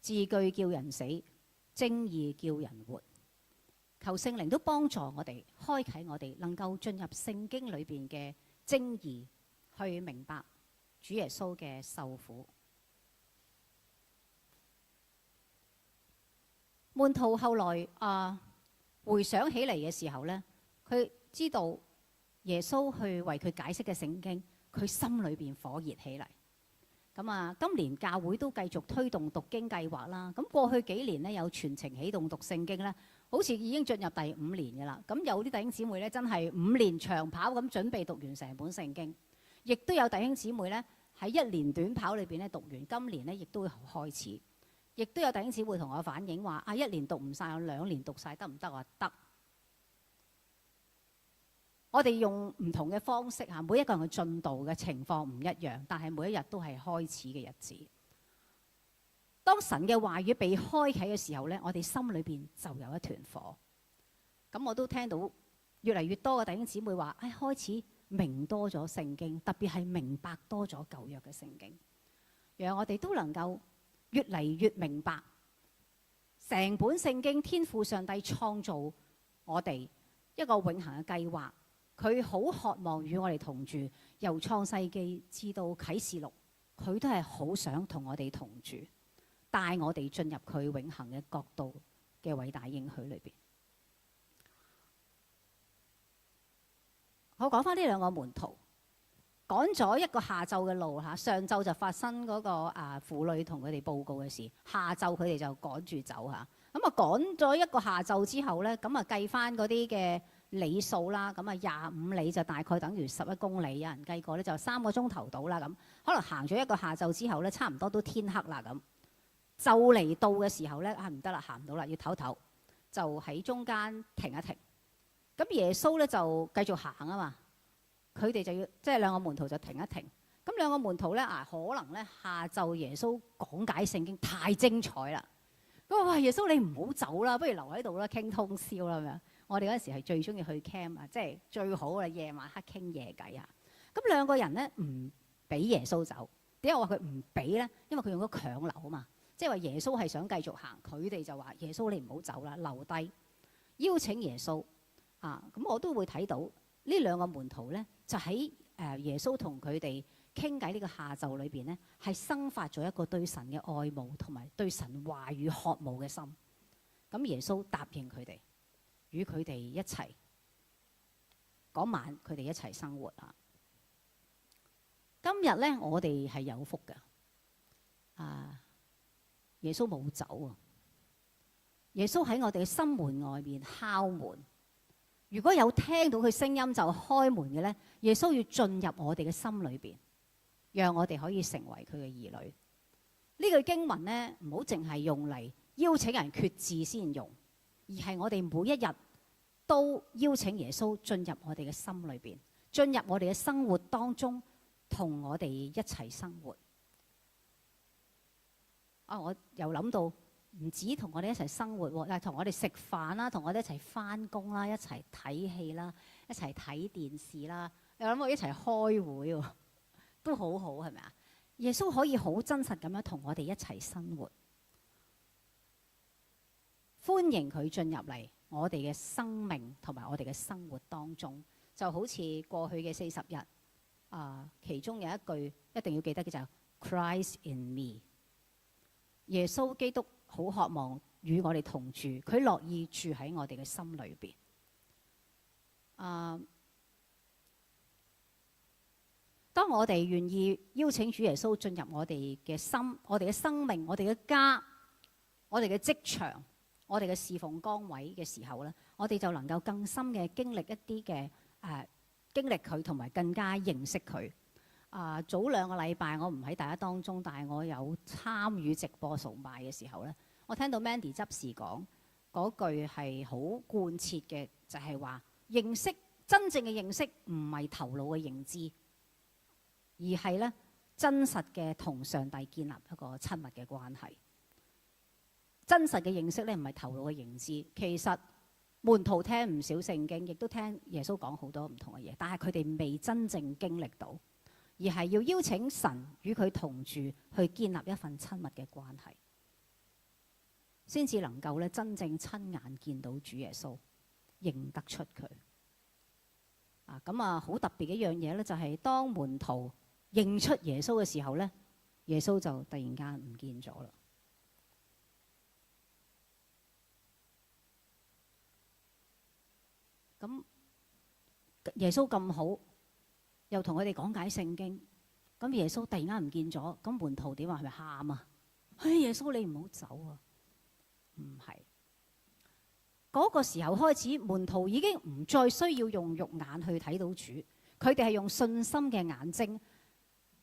字句叫人死，正義叫人活。求聖靈都幫助我哋，開啟我哋，能夠進入聖經裏邊嘅正義，去明白主耶穌嘅受苦。門徒後來回想起嚟嘅時候呢，佢知道耶穌去為佢解釋嘅聖經，佢心裏邊火熱起嚟。咁今年教會都繼續推動讀經計劃啦。咁過去幾年呢，有全程啟動讀聖經呢，好似已經進入第5年嘅啦。咁有啲弟兄姊妹呢，真係5年長跑咁準備讀完成本聖經，亦都有弟兄姊妹呢，喺1年短跑裏邊呢讀完，今年呢亦都開始。亦都有弟兄姊妹同我反映話：1年讀唔晒，我2年讀晒得唔得？我話得。我哋用唔同嘅方式嚇，每一個人嘅進度嘅情況唔一樣，但係每一日都係開始嘅日子。當神嘅話語被開啟嘅時候呢，我哋心裏邊就有一團火。咁我都聽到越嚟越多嘅弟兄姊妹話：開始明多咗聖經，特別係明白多咗舊約嘅聖經，讓我哋都能夠越嚟越明白成本聖經，天父上帝創造我哋一個永恆嘅計劃。佢好渴望與我哋同住，由創世記至到啟示錄，佢都係好想同我哋同住，帶我哋進入佢永恆嘅國度嘅偉大應許裏邊。我講翻呢兩個門徒，趕咗一個下晝嘅路嚇，上晝就發生嗰個婦女同佢哋報告嘅事，下晝佢哋就趕住走嚇。咁趕咗一個下晝之後咧，咁計翻嗰啲嘅里數啦，咁25里就大概等於11公里，有人計過咧就3個鐘頭到啦。咁可能行咗一個下晝之後咧，差唔多都天黑啦。咁就嚟到嘅時候咧，唔得啦，行唔到啦，要唞唞，就喺中間停一停。咁耶穌咧就繼續行啊嘛，佢哋就要即係兩個門徒就停一停。咁兩個門徒咧可能咧下晝耶穌講解聖經太精彩啦，咁話耶穌你唔好走啦，不如留喺度啦，傾通宵啦咁樣。我哋嗰陣時係最中意去 camp 啊，即係最好啦，夜晚黑傾夜偈啊。咁兩個人咧唔俾耶穌走，點解我話佢唔俾咧？因為佢用咗強留啊嘛，即係話耶穌係想繼續行，佢哋就話耶穌你唔好走啦，留低邀請耶穌啊。咁我都會睇到呢兩個門徒咧，就喺耶穌同佢哋傾偈呢個下晝裏邊咧，係生發咗一個對神嘅愛慕同埋對神話語渴慕嘅心。咁耶穌答應佢哋，與佢哋一齊嗰晚，佢哋一齊生活啊！今日咧，我哋係有福㗎耶穌冇走啊！耶穌喺我哋嘅心門外面敲門。如果有聽到佢聲音就開門嘅咧，耶穌要進入我哋嘅心裏邊，讓我哋可以成為佢嘅兒女。呢句經文咧，唔好淨係用嚟邀請人決志先用，而係我哋每一日都邀請耶穌進入我哋嘅心裏邊，進入我哋嘅生活當中，同我哋一齊生活。我又諗到唔止同我哋一齊生活喎，同我哋食飯啦，同我哋一齊返工啦，一齊睇戲啦，一齊睇電視啦，又諗我一齊開會喎，都好好係咪啊？耶穌可以好真實咁樣同我哋一齊生活，歡迎佢進入嚟我哋嘅生命同埋我哋嘅生活當中，就好似過去嘅40日其中有一句一定要記得嘅就係 Christ in me。耶穌基督好渴望與我哋同住，佢樂意住喺我哋嘅心裏邊。當我哋願意邀請主耶穌進入我哋嘅心、我哋嘅生命、我哋嘅家、我哋嘅職場、我哋嘅侍奉崗位嘅時候咧，我哋就能夠更深嘅經歷一啲嘅經歷佢，同埋更加認識佢。早2個禮拜我唔喺大家當中，但係我有參與直播崇拜嘅時候咧，我聽到 Mandy 執事講嗰句係好貫徹嘅，就係話認識真正嘅認識唔係頭腦嘅認知，而係咧真實嘅同上帝建立一個親密嘅關係。真實嘅認識咧唔係頭腦嘅認知。其實門徒聽唔少聖經，亦都聽耶穌講好多唔同嘅嘢，但係佢哋未真正經歷到，而係要邀請神與佢同住，去建立一份親密嘅關係，先至能夠咧真正親眼見到主耶穌，認得出佢。好特別嘅一樣嘢咧，就係當門徒認出耶穌嘅時候咧，耶穌就突然間唔見咗啦。咁耶穌咁好，又同佢哋講解聖經，咁耶穌突然間唔見咗，咁門徒點啊？係咪喊啊？耶穌你唔好走啊！唔係，嗰個時候開始，門徒已經唔再需要用肉眼去睇到主，佢哋係用信心嘅眼睛，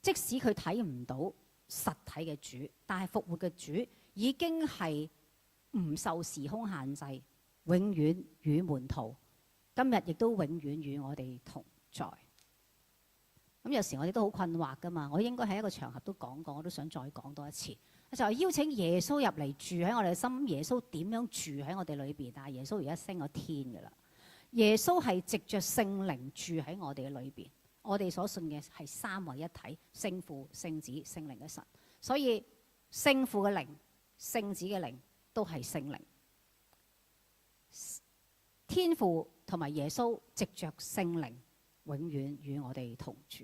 即使佢睇唔到實體嘅主，但係復活嘅主已經係唔受時空限制，永遠與門徒。今日亦都永遠與我哋同在。咁有時我哋都好困惑噶嘛，我應該喺一個場合都講過，我都想再講多一次。就係邀請耶穌入嚟住喺我哋嘅心。耶穌點樣住喺我哋裏邊？但係耶穌而家升咗天噶啦。耶穌係藉着聖靈住喺我哋嘅裏邊。我哋所信嘅係三位一體，聖父、聖子、聖靈嘅神。所以聖父嘅靈、聖子嘅靈都係聖靈。天父同埋耶穌藉着聖靈永遠與我哋同住。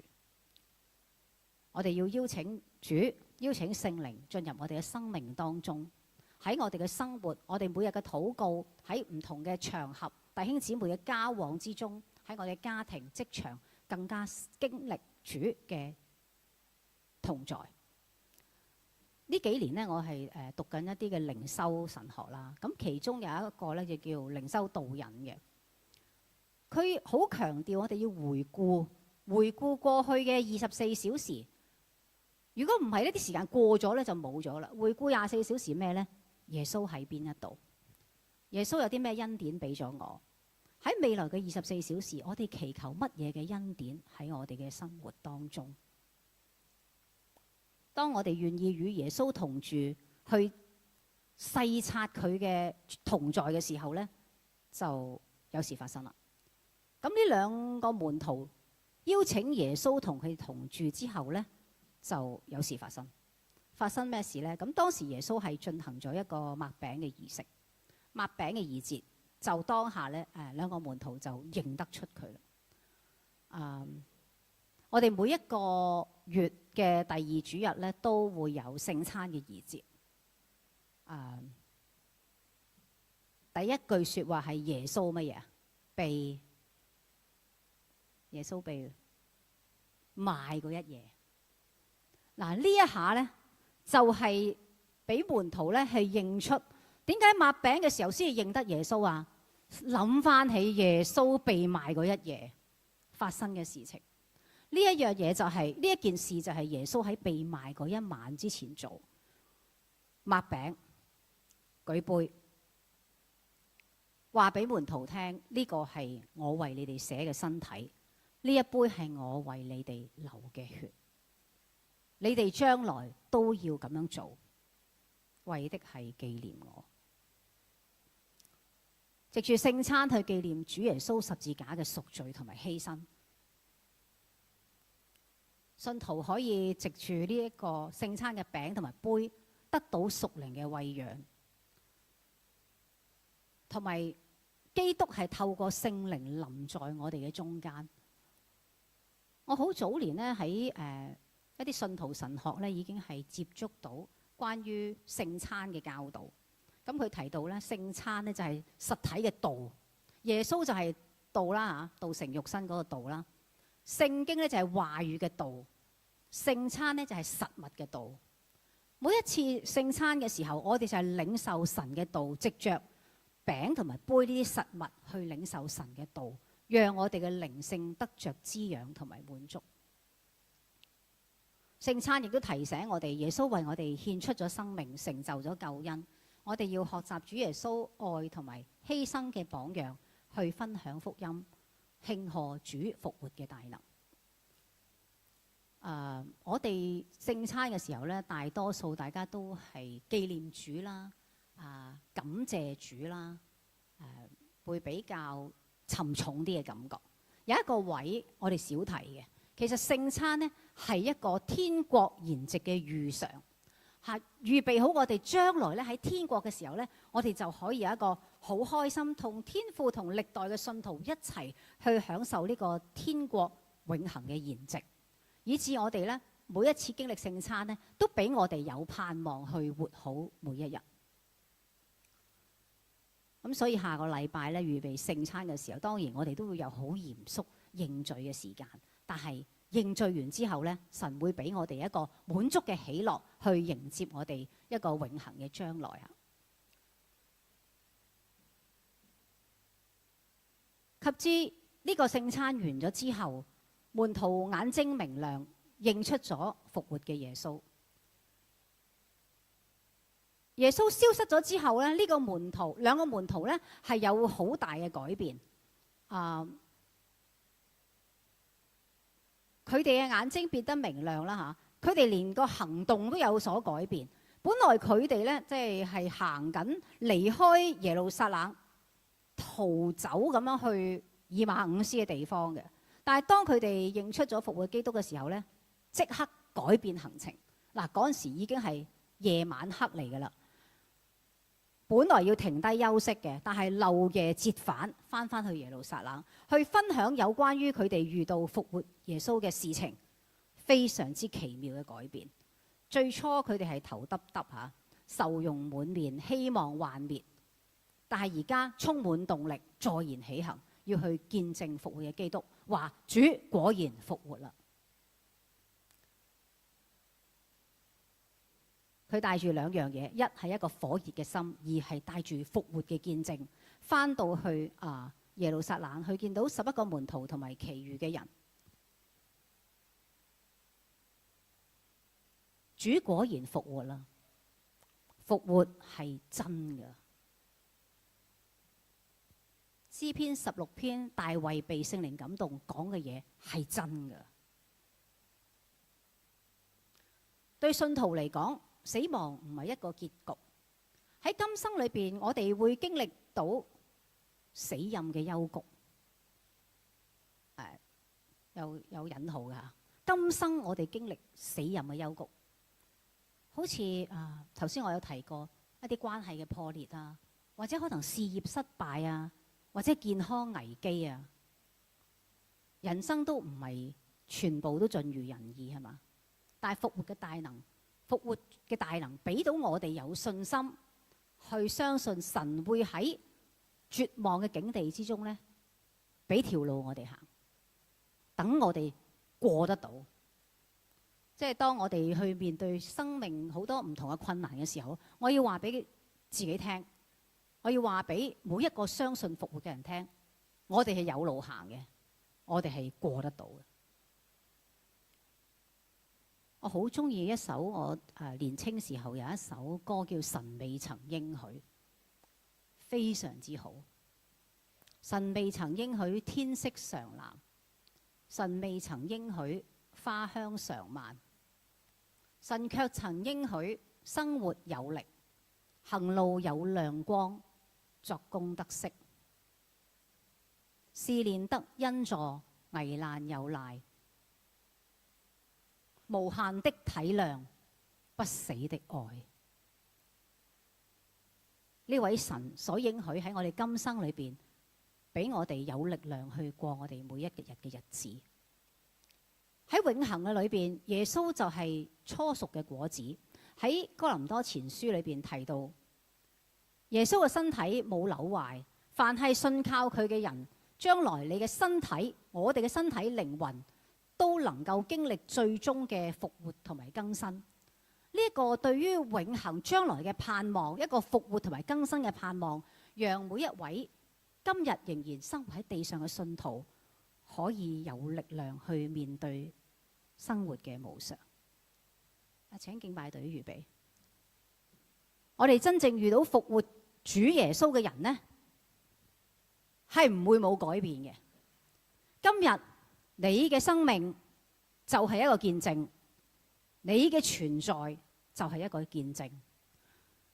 我哋要邀請主、邀請聖靈進入我哋嘅生命當中，喺我哋嘅生活、我哋每日嘅禱告，喺唔同嘅場合、弟兄姊妹嘅交往之中，喺我哋嘅家庭、職場，更加經歷主嘅同在。呢幾年呢，我係讀緊一啲嘅靈修神學啦。咁其中有一個咧就叫靈修導引嘅，佢好強調我哋要回顧過去嘅24小時。如果唔係呢啲時間過咗咧，就冇咗啦。回顧24小時咩呢？耶穌喺邊一度？耶穌有啲咩恩典俾咗我？喺未來嘅24小時，我哋祈求乜嘢嘅恩典喺我哋嘅生活當中？當我哋願意與耶穌同住，去細察佢嘅同在嘅時候呢，就有事發生啦。咁呢2個門徒邀請耶穌同佢同住之後呢，就有事發生。發生咩事呢？咁當時耶穌係進行咗一個擘餅嘅儀式，擘餅嘅儀節，就當下呢2個門徒就認得出佢啦。我哋每一個月嘅第2主日咧，都會有聖餐嘅儀節。第一句説話係耶穌乜嘢啊？耶穌被賣嗰一夜。嗱，呢一下咧就係俾門徒咧係認出點解擘餅嘅時候先至認得耶穌啊？諗翻起耶穌被賣嗰一夜發生嘅事情。呢一樣嘢就係呢一件事，就係耶穌喺被賣嗰一晚之前做。擘餅、舉杯，話俾門徒聽：呢個係我為你哋捨嘅身體，呢一杯係我為你哋流嘅血。你哋將來都要咁樣做，為的係紀念我。藉住聖餐去紀念主耶穌十字架嘅贖罪同埋犧牲。信徒可以藉住呢一個聖餐嘅餅同埋杯，得到屬靈嘅餵養，同埋基督係透過聖靈臨在我哋嘅中間。我好早年咧喺一啲信徒神學咧已經係接觸到關於聖餐嘅教導。咁佢提到咧，聖餐咧就係實體嘅道，耶穌就係道啦嚇，道成肉身嗰個道啦。聖經咧就係話語嘅道，聖餐咧就係實物嘅道。每一次聖餐嘅時候，我哋就係領受神嘅道，藉着餅同埋杯呢啲實物去領受神嘅道，讓我哋嘅靈性得着滋養同埋滿足。聖餐亦都提醒我哋，耶穌為我哋獻出咗生命，成就咗救恩。我哋要學習主耶穌愛同埋犧牲嘅榜樣，去分享福音，慶賀主復活嘅大能。我哋聖餐嘅時候咧，大多數大家都係紀念主啦，感謝主啦，會比較沉重啲嘅感覺。有一個位我哋少提嘅，其實聖餐呢係一個天國筵席嘅預嘗，係預備好我哋將來咧喺天國嘅時候咧，我哋就可以有一個好開心，同天父同歷代嘅信徒一齊去享受呢個天國永恆嘅筵席。以致我哋咧每一次經歷聖餐咧，都俾我哋有盼望去活好每一日。咁所以下個禮拜咧預備聖餐嘅時候，當然我哋都會有好嚴肅認罪嘅時間。但係認罪完之後咧，神會俾我哋一個滿足嘅喜樂，去迎接我哋一個永恆嘅將來啊！及至呢個聖餐完咗之後，門徒眼睛明亮，認出咗復活嘅耶穌。耶穌消失咗之後咧，呢個兩個門徒咧係有好大嘅改變。佢哋嘅眼睛變得明亮啦嚇，佢哋連個行動都有所改變。本來佢哋咧即係行緊離開耶路撒冷，逃走咁樣去以馬忤斯嘅地方嘅。但係當佢哋認出咗復活基督嘅時候咧，即刻改變行程。嗱，嗰陣時已經係夜晚黑嚟㗎啦。本來要停低休息嘅，但係漏夜折返去耶路撒冷，去分享有關於佢哋遇到復活耶穌嘅事情，非常之奇妙嘅改變。最初佢哋係頭耷耷嚇，愁容滿面，希望幻滅，但係而家充滿動力，坐言起行，要去見證復活嘅基督，話主果然復活啦。佢帶住兩樣嘢，一係一個火熱嘅心，二係帶住復活嘅見證，返到去耶路撒冷，去見到11個門徒同埋其餘嘅人。主果然復活啦，復活係真㗎。詩篇16篇，大衛被聖靈感動講嘅嘢係真㗎。對信徒嚟講，死亡唔係一個結局。喺今生裏邊，我哋會經歷到死蔭嘅幽谷，有引號㗎。今生我哋經歷死蔭嘅幽谷，好似頭先我有提過一啲關係嘅破裂啊，或者可能事業失敗啊，或者健康危機啊，人生都唔係全部都盡如人意係嘛？但係復活嘅大能俾到我哋有信心去相信神會喺絕望嘅境地之中咧，俾條路我哋行，等我哋過得到。即係當我哋去面對生命好多唔同嘅困難嘅時候，我要話俾自己聽，我要話俾每一個相信復活嘅人聽，我哋係有路行嘅，我哋係過得到嘅。我好中意一首我年青時候有一首歌叫《神未曾應許》，非常之好。神未曾應許天色常藍，神未曾應許花香常漫，神卻曾應許生活有力，行路有亮光，作工得息，試煉得恩助，危難有賴，無限的體諒，不死的愛。呢位神所應許喺我哋今生裏邊，俾我哋有力量去過我哋每一日嘅日子。喺永恆嘅裏邊，耶穌就係初熟嘅果子，喺哥林多前書裏邊提到，耶穌嘅身體冇朽壞，凡係信靠佢嘅人，將來你嘅身體，我哋嘅身體靈魂都能夠經歷最終嘅復活同埋更新。呢一個對於永恆將來嘅盼望，一個復活同埋更新嘅盼望，讓每一位今日仍然生活喺地上嘅信徒可以有力量去面對生活嘅無常。請敬拜隊預備。我哋真正遇到復活主耶穌嘅人呢，係唔會冇改變嘅。今日你嘅生命就係一個見證，你嘅存在就係一個見證。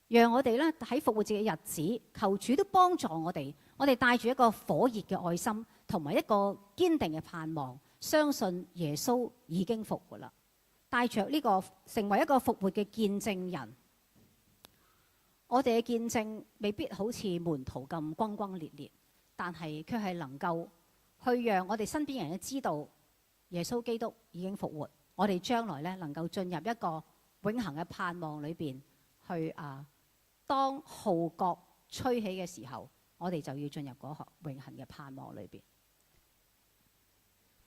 讓我哋咧喺復活節嘅日子，求主都幫助我哋帶住一個火熱嘅愛心，同埋一個堅定嘅盼望，相信耶穌已經復活啦。帶着呢個成為一個復活嘅見證人，我哋嘅見證未必好似門徒咁轟轟烈烈，但係卻係能夠去讓我哋身邊人都知道耶穌基督已經復活。我哋將來咧能夠進入一個永恆嘅盼望裏邊去當號角吹起嘅時候，我哋就要進入嗰個永恆嘅盼望裏邊。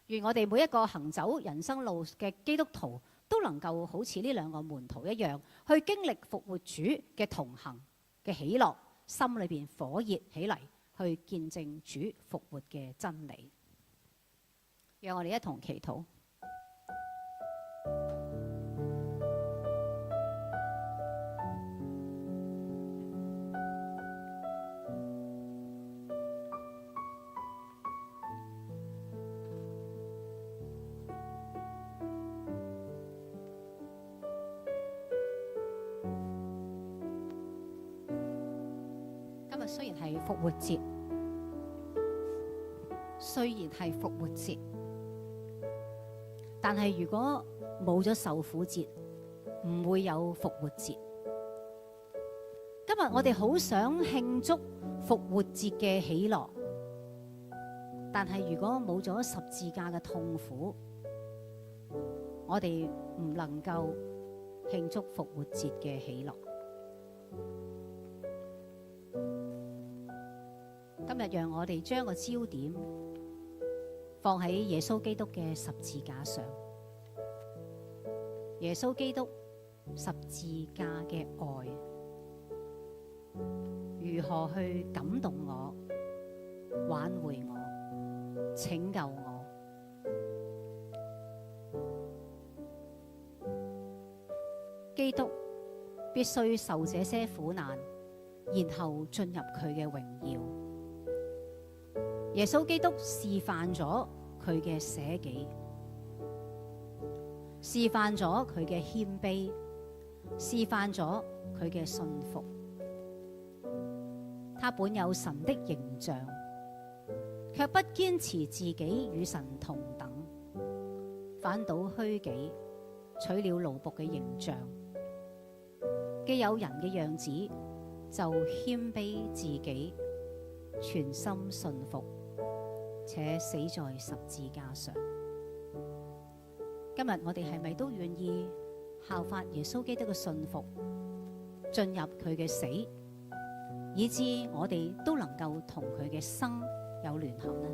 願我哋每一個行走人生路嘅基督徒都能夠好似呢兩個門徒一樣，去經歷復活主嘅同行嘅喜樂，心裏邊火熱起嚟，去見證主復活嘅真理。讓我哋一同祈禱。雖然係復活節，但係如果冇咗受苦節，唔會有復活節。今日我哋好想慶祝復活節嘅喜樂，但係如果冇咗十字架嘅痛苦，我哋唔能夠慶祝復活節嘅喜樂。今日讓我哋將個焦點放喺耶穌基督嘅十字架上，耶穌基督十字架嘅愛如何去感動我、挽回我、拯救我。基督必須受這些苦難，然後進入佢嘅榮耀。耶穌基督示範咗佢嘅捨己，示範咗佢嘅謙卑，示範咗佢嘅信服。他本有神的形象，卻不堅持自己與神同等，反倒虛己，取了奴僕嘅形象。既有人嘅樣子，就謙卑自己，全心信服，且死在十字架上。今日我哋係咪都願意效法耶穌基督嘅信服，進入佢嘅死，以致我哋都能夠同佢嘅生有聯合呢？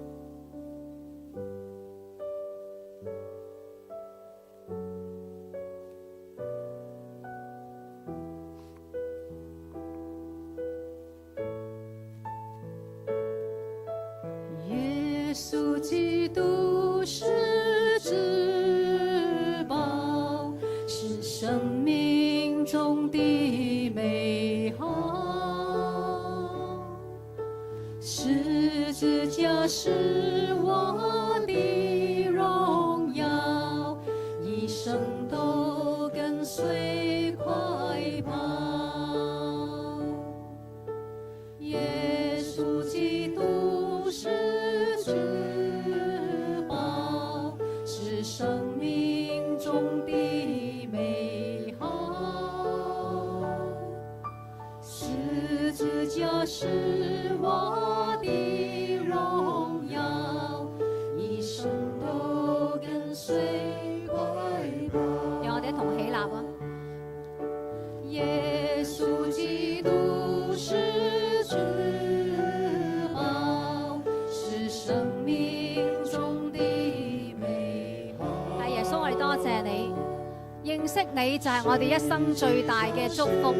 耶穌基督是至寶，是生命中的美好。十字架是我的榮耀，一生都跟隨快跑。耶穌基督是至寶，是生命中的美好。十字架是我的榮耀，一生都跟隨快跑。讓我哋一同起立啊！你就係我哋一生最大嘅祝福。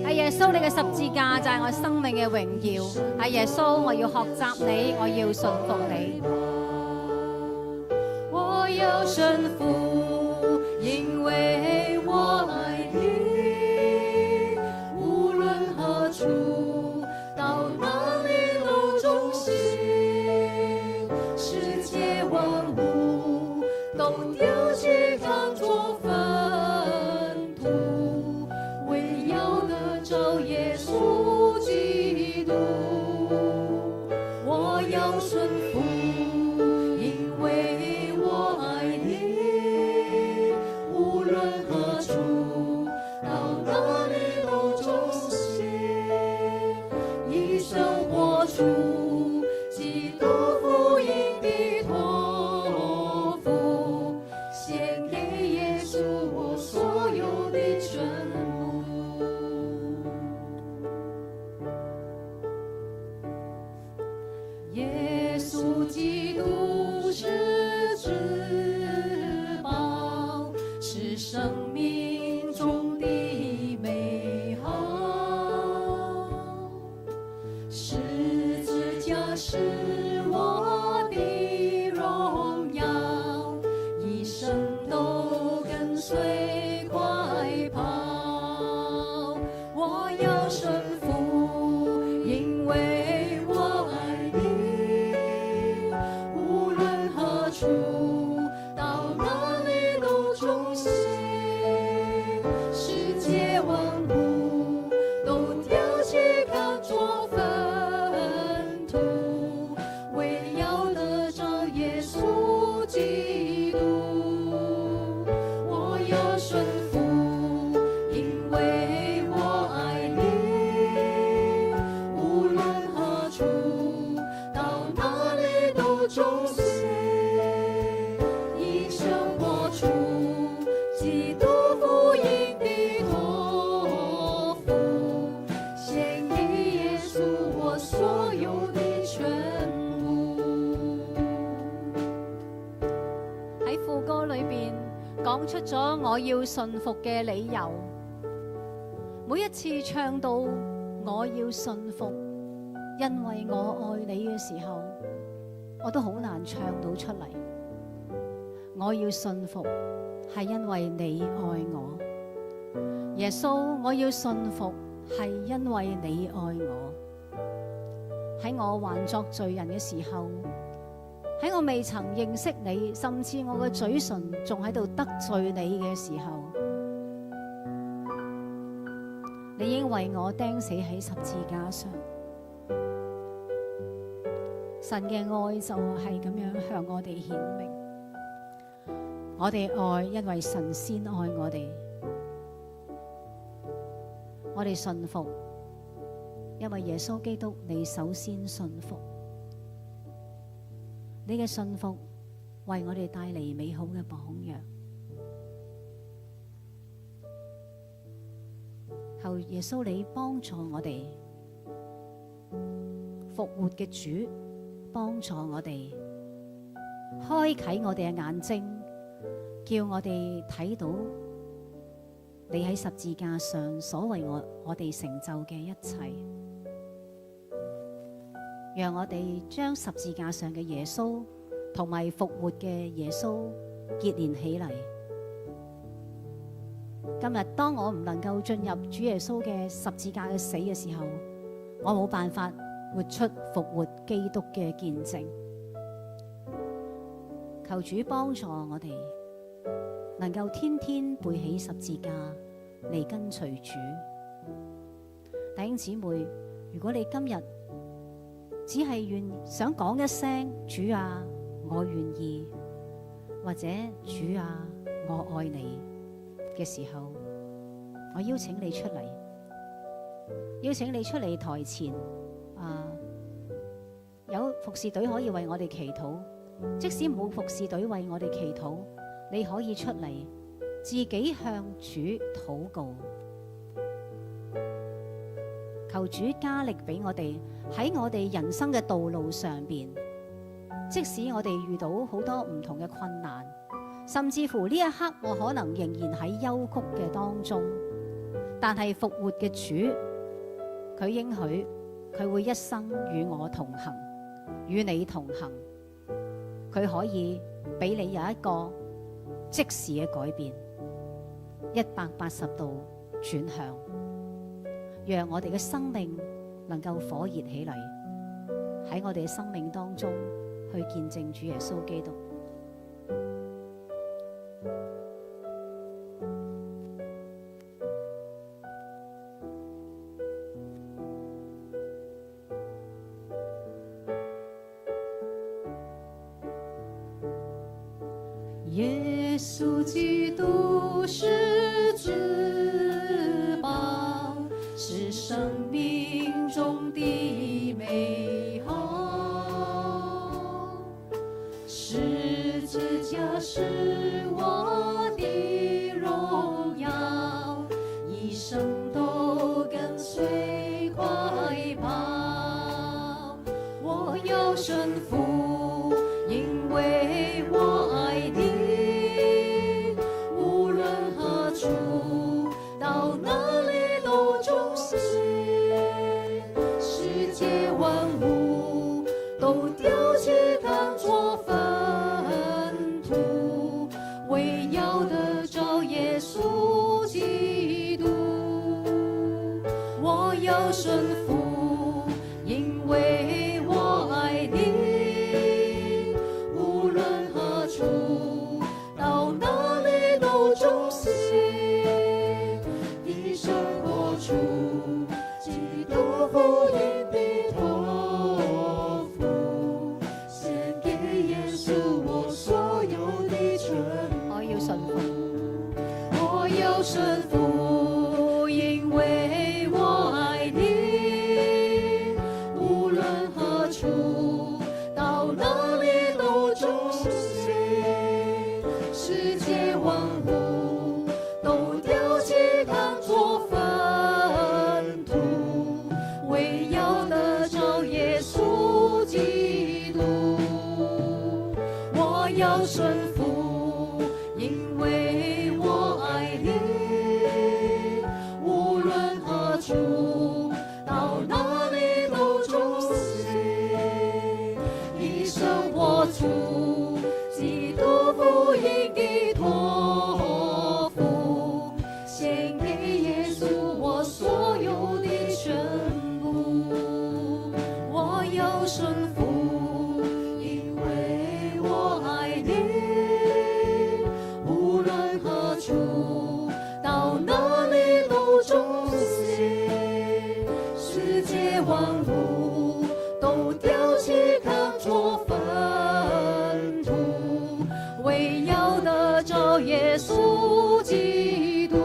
係耶穌，你嘅十字架就係我生命嘅榮耀。係耶穌，我要學習你，我要信服你。我要順服，因為我愛你，無論何處，到哪裡都忠心，世界萬物都丟棄當作糞土，唯要得着耶穌基督。我要順服，因為我愛你，無論何處，到哪裡都忠心，一生活出基督福音的託付，獻給耶穌我所有的全部。耶穌基督是至寶，是生命中的美好，十字架是我的榮耀，一生都跟隨快跑。我要順服，因為我愛你，無論何處，到哪裡都忠心，世界萬物都丟棄當作糞土，唯要得着耶穌基督。我要順服，因為我愛你，無論何處，到哪裡都忠心，一生活出基督福音的託付，獻給耶穌我所有的全部。喺副歌裏邊講出咗我要信服嘅理由。每一次唱到我要信服，因為我愛你嘅時候，我都好難唱到出嚟。我要信服，係因為你愛我。耶穌，我要信服，係因為你愛我。喺我還作罪人嘅時候，喺我未曾認識你，甚至我嘅嘴唇仲喺度得罪你嘅時候，你已經為我釘死喺十字架上。神嘅愛就係咁樣向我哋顯明。我哋愛，因為神先愛我哋。我哋信服，因為耶穌基督你首先信服。你嘅信服為我哋帶嚟美好嘅榜樣。求耶穌你幫助我哋，復活嘅主幫助我哋，開啟我哋嘅眼睛，叫我哋睇到你喺十字架上所為我哋成就嘅一切，讓我哋將十字架上嘅耶穌同埋復活嘅耶穌結連起嚟。今日當我唔能夠進入主耶穌嘅十字架嘅死嘅時候，我冇辦法活出復活基督嘅見證。求主幫助我哋，能夠天天背起十字架嚟跟隨主。弟兄姊妹，如果你今日只係想講一聲主啊，我願意，或者主啊，我愛你嘅時候，我邀請你出嚟，邀請你出嚟台前，有服侍隊可以為我哋祈禱。即使冇服侍隊為我哋祈禱，你可以出嚟自己向主禱告，求主加力俾我哋喺我哋人生嘅道路上邊。即使我哋遇到好多唔同嘅困難，甚至乎呢一刻我可能仍然喺幽谷嘅當中，但係復活嘅主，佢應許佢會一生與我同行，與你同行。佢可以俾你有一個即時嘅改變，180度轉向，讓我哋嘅生命能夠火熱起嚟，喺我哋嘅生命當中去見證主耶穌基督。耶穌基督是至寶，是生命中的美好。十字架是我的榮耀，一生都跟隨快跑。我要順服，因為我愛你。到哪裏都忠心，世界萬物都丟棄當作糞土，為要得着耶穌基督。我要順服，因為我愛你，無論何處，到哪裏都忠心。基督福音的託付，獻給耶穌我所有的全部。我要順服，我要順服，因為我愛你，無論何處，到哪裡都忠心，世界萬物都丟棄當作糞土，為要得着耶穌基督。我要順服，因為我愛你，無論何處，到哪裡都忠心，一生活出基督福音的託付，獻給耶穌我所有的全部。我要順服，因為我愛你，無論何處，到哪裡都忠心，世界萬物都丟棄當作糞土，為要得着耶穌基督。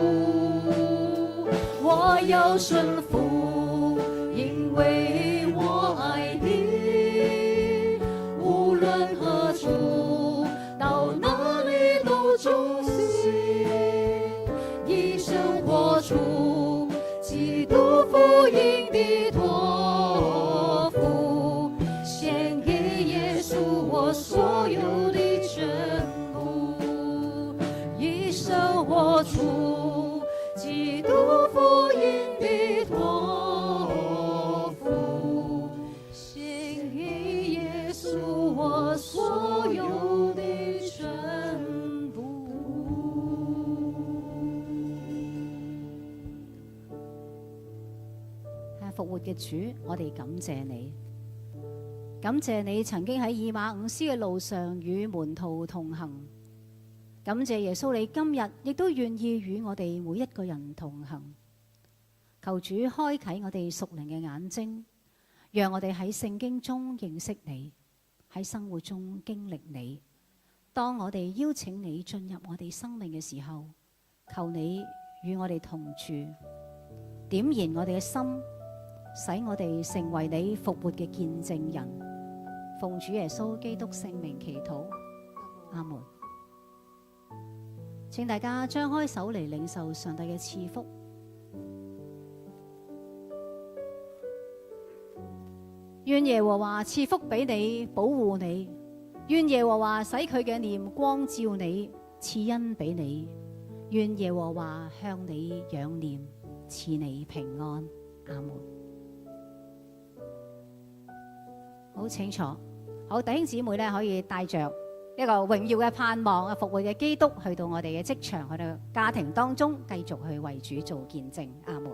我要順服，因為我愛你，無論何處，到哪裡都忠心，一生活出基督福音的託付，獻給耶穌我所有的全部，一生活出基督福音的託付，獻給耶穌我所有的全部。復活嘅主，我哋感謝你，感謝你曾經喺以馬忤斯嘅路上與門徒同行，感謝耶穌你今日亦都願意與我哋每一個人同行。求主開啟我哋屬靈嘅眼睛，讓我哋喺聖經中認識你，喺生活中經歷你。當我哋邀請你進入我哋生命嘅時候，求你與我哋同住，點燃我哋嘅心，使我哋成為你復活嘅見證人。奉主耶穌基督聖名祈禱，阿門。請大家張開手嚟領受上帝嘅賜福。願耶和華賜福俾你，保護你；願耶和華使佢嘅臉光照你，賜恩俾你。願耶和華向你仰念，賜你平安。阿門。好清楚，好，弟兄姊妹咧可以帶着一個榮耀嘅盼望啊，復活嘅基督去到我哋嘅職場，去到家庭當中，繼續去為主做見證。阿門。